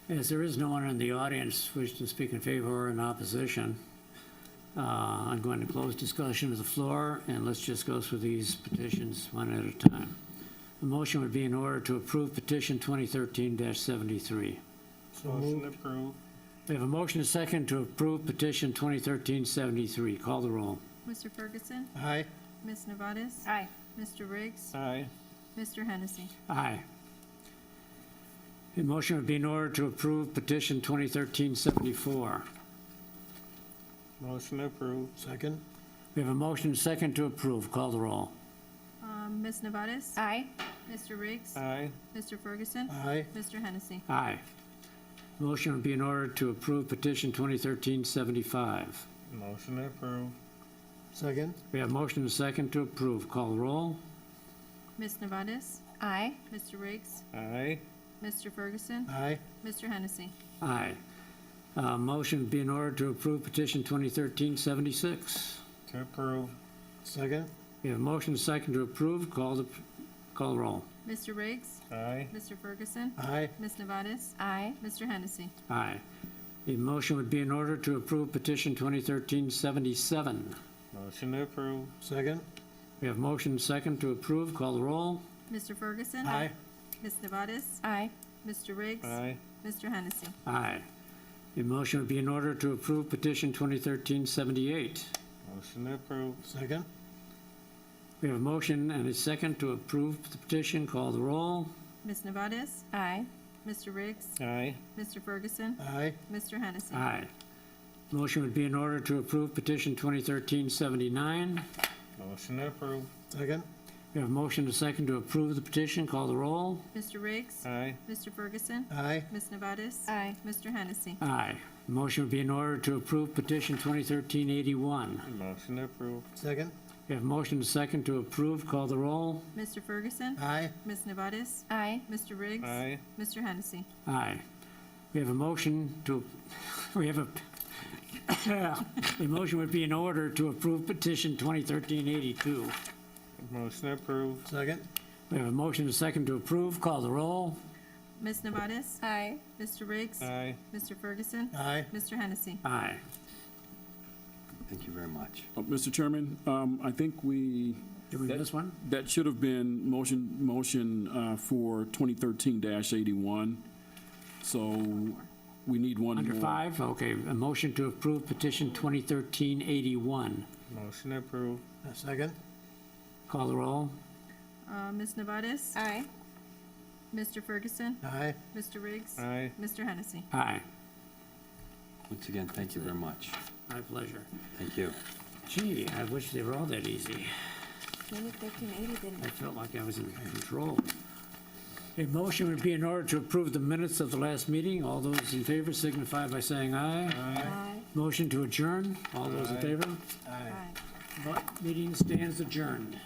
As there is no one in the audience wishing to speak in favor or in opposition, I'm going to close discussion of the floor, and let's just go through these petitions one at a time. The motion would be in order to approve petition 2013-73.
Motion approved.
We have a motion and a second to approve petition 2013-73. Call the roll.
Mr. Ferguson?
Aye.
Ms. Nevadas?
Aye.
Mr. Riggs?
Aye.
Mr. Hennessy?
Aye. The motion would be in order to approve petition 2013-74.
Motion approved. Second.
We have a motion and a second to approve. Call the roll.
Ms. Nevadas?
Aye.
Mr. Riggs?
Aye.
Mr. Ferguson?
Aye.
Mr. Hennessy?
Aye. Motion would be in order to approve petition 2013-75.
Motion approved. Second.
We have a motion and a second to approve. Call the roll.
Ms. Nevadas?
Aye.
Mr. Riggs?
Aye.
Mr. Ferguson?
Aye.
Mr. Hennessy?
Aye. Motion would be in order to approve petition 2013-76.
To approve. Second.
We have a motion and a second to approve. Call the roll.
Mr. Riggs?
Aye.
Mr. Ferguson?
Aye.
Ms. Nevadas?
Aye.
Mr. Hennessy?
Aye. The motion would be in order to approve petition 2013-77.
Motion to approve. Second.
We have motion and second to approve. Call the roll.
Mr. Ferguson?
Aye.
Ms. Nevadas?
Aye.
Mr. Riggs?
Aye.
Mr. Hennessy?
Aye. The motion would be in order to approve petition 2013-78.
Motion to approve. Second.
We have a motion and a second to approve the petition. Call the roll.
Ms. Nevadas?
Aye.
Mr. Riggs?
Aye.
Mr. Ferguson?
Aye.
Mr. Hennessy?
Aye. Motion would be in order to approve petition 2013-79.
Motion to approve. Second.
We have a motion and a second to approve the petition. Call the roll.
Mr. Riggs?
Aye.
Mr. Ferguson?
Aye.
Ms. Nevadas?
Aye.
Mr. Hennessy?
Aye. Motion would be in order to approve petition 2013-81.
Motion to approve. Second.
We have a motion and a second to approve. Call the roll.
Mr. Ferguson?
Aye.
Ms. Nevadas?
Aye.
Mr. Riggs?
Aye.
Mr. Hennessy?
Aye. We have a motion to, we have a, the motion would be in order to approve petition 2013-82.
Motion to approve. Second.
We have a motion and a second to approve. Call the roll.
Ms. Nevadas?
Aye.
Mr. Riggs?
Aye.
Mr. Ferguson?
Aye.
Mr. Hennessy?
Aye.
Thank you very much.
Mr. Chairman, I think
Did we miss one?
that should have been motion for 2013-81. So we need one
Under
more.
5? Okay. A motion to approve petition 2013-81.
Motion to approve. Second.
Call the roll.
Ms. Nevadas?
Aye.
Mr. Ferguson.
Aye.
Mr. Riggs.
Aye.
Mr. Hennessy.
Aye.
Once again, thank you very much.
My pleasure.
Thank you.
Gee, I wish they were all that easy.
Maybe 1380 didn't.
I felt like I was in control. A motion would be in order to approve the minutes of the last meeting. All those in favor signify by saying aye.
Aye.
Motion to adjourn. All those in favor?
Aye.
Meeting stands adjourned.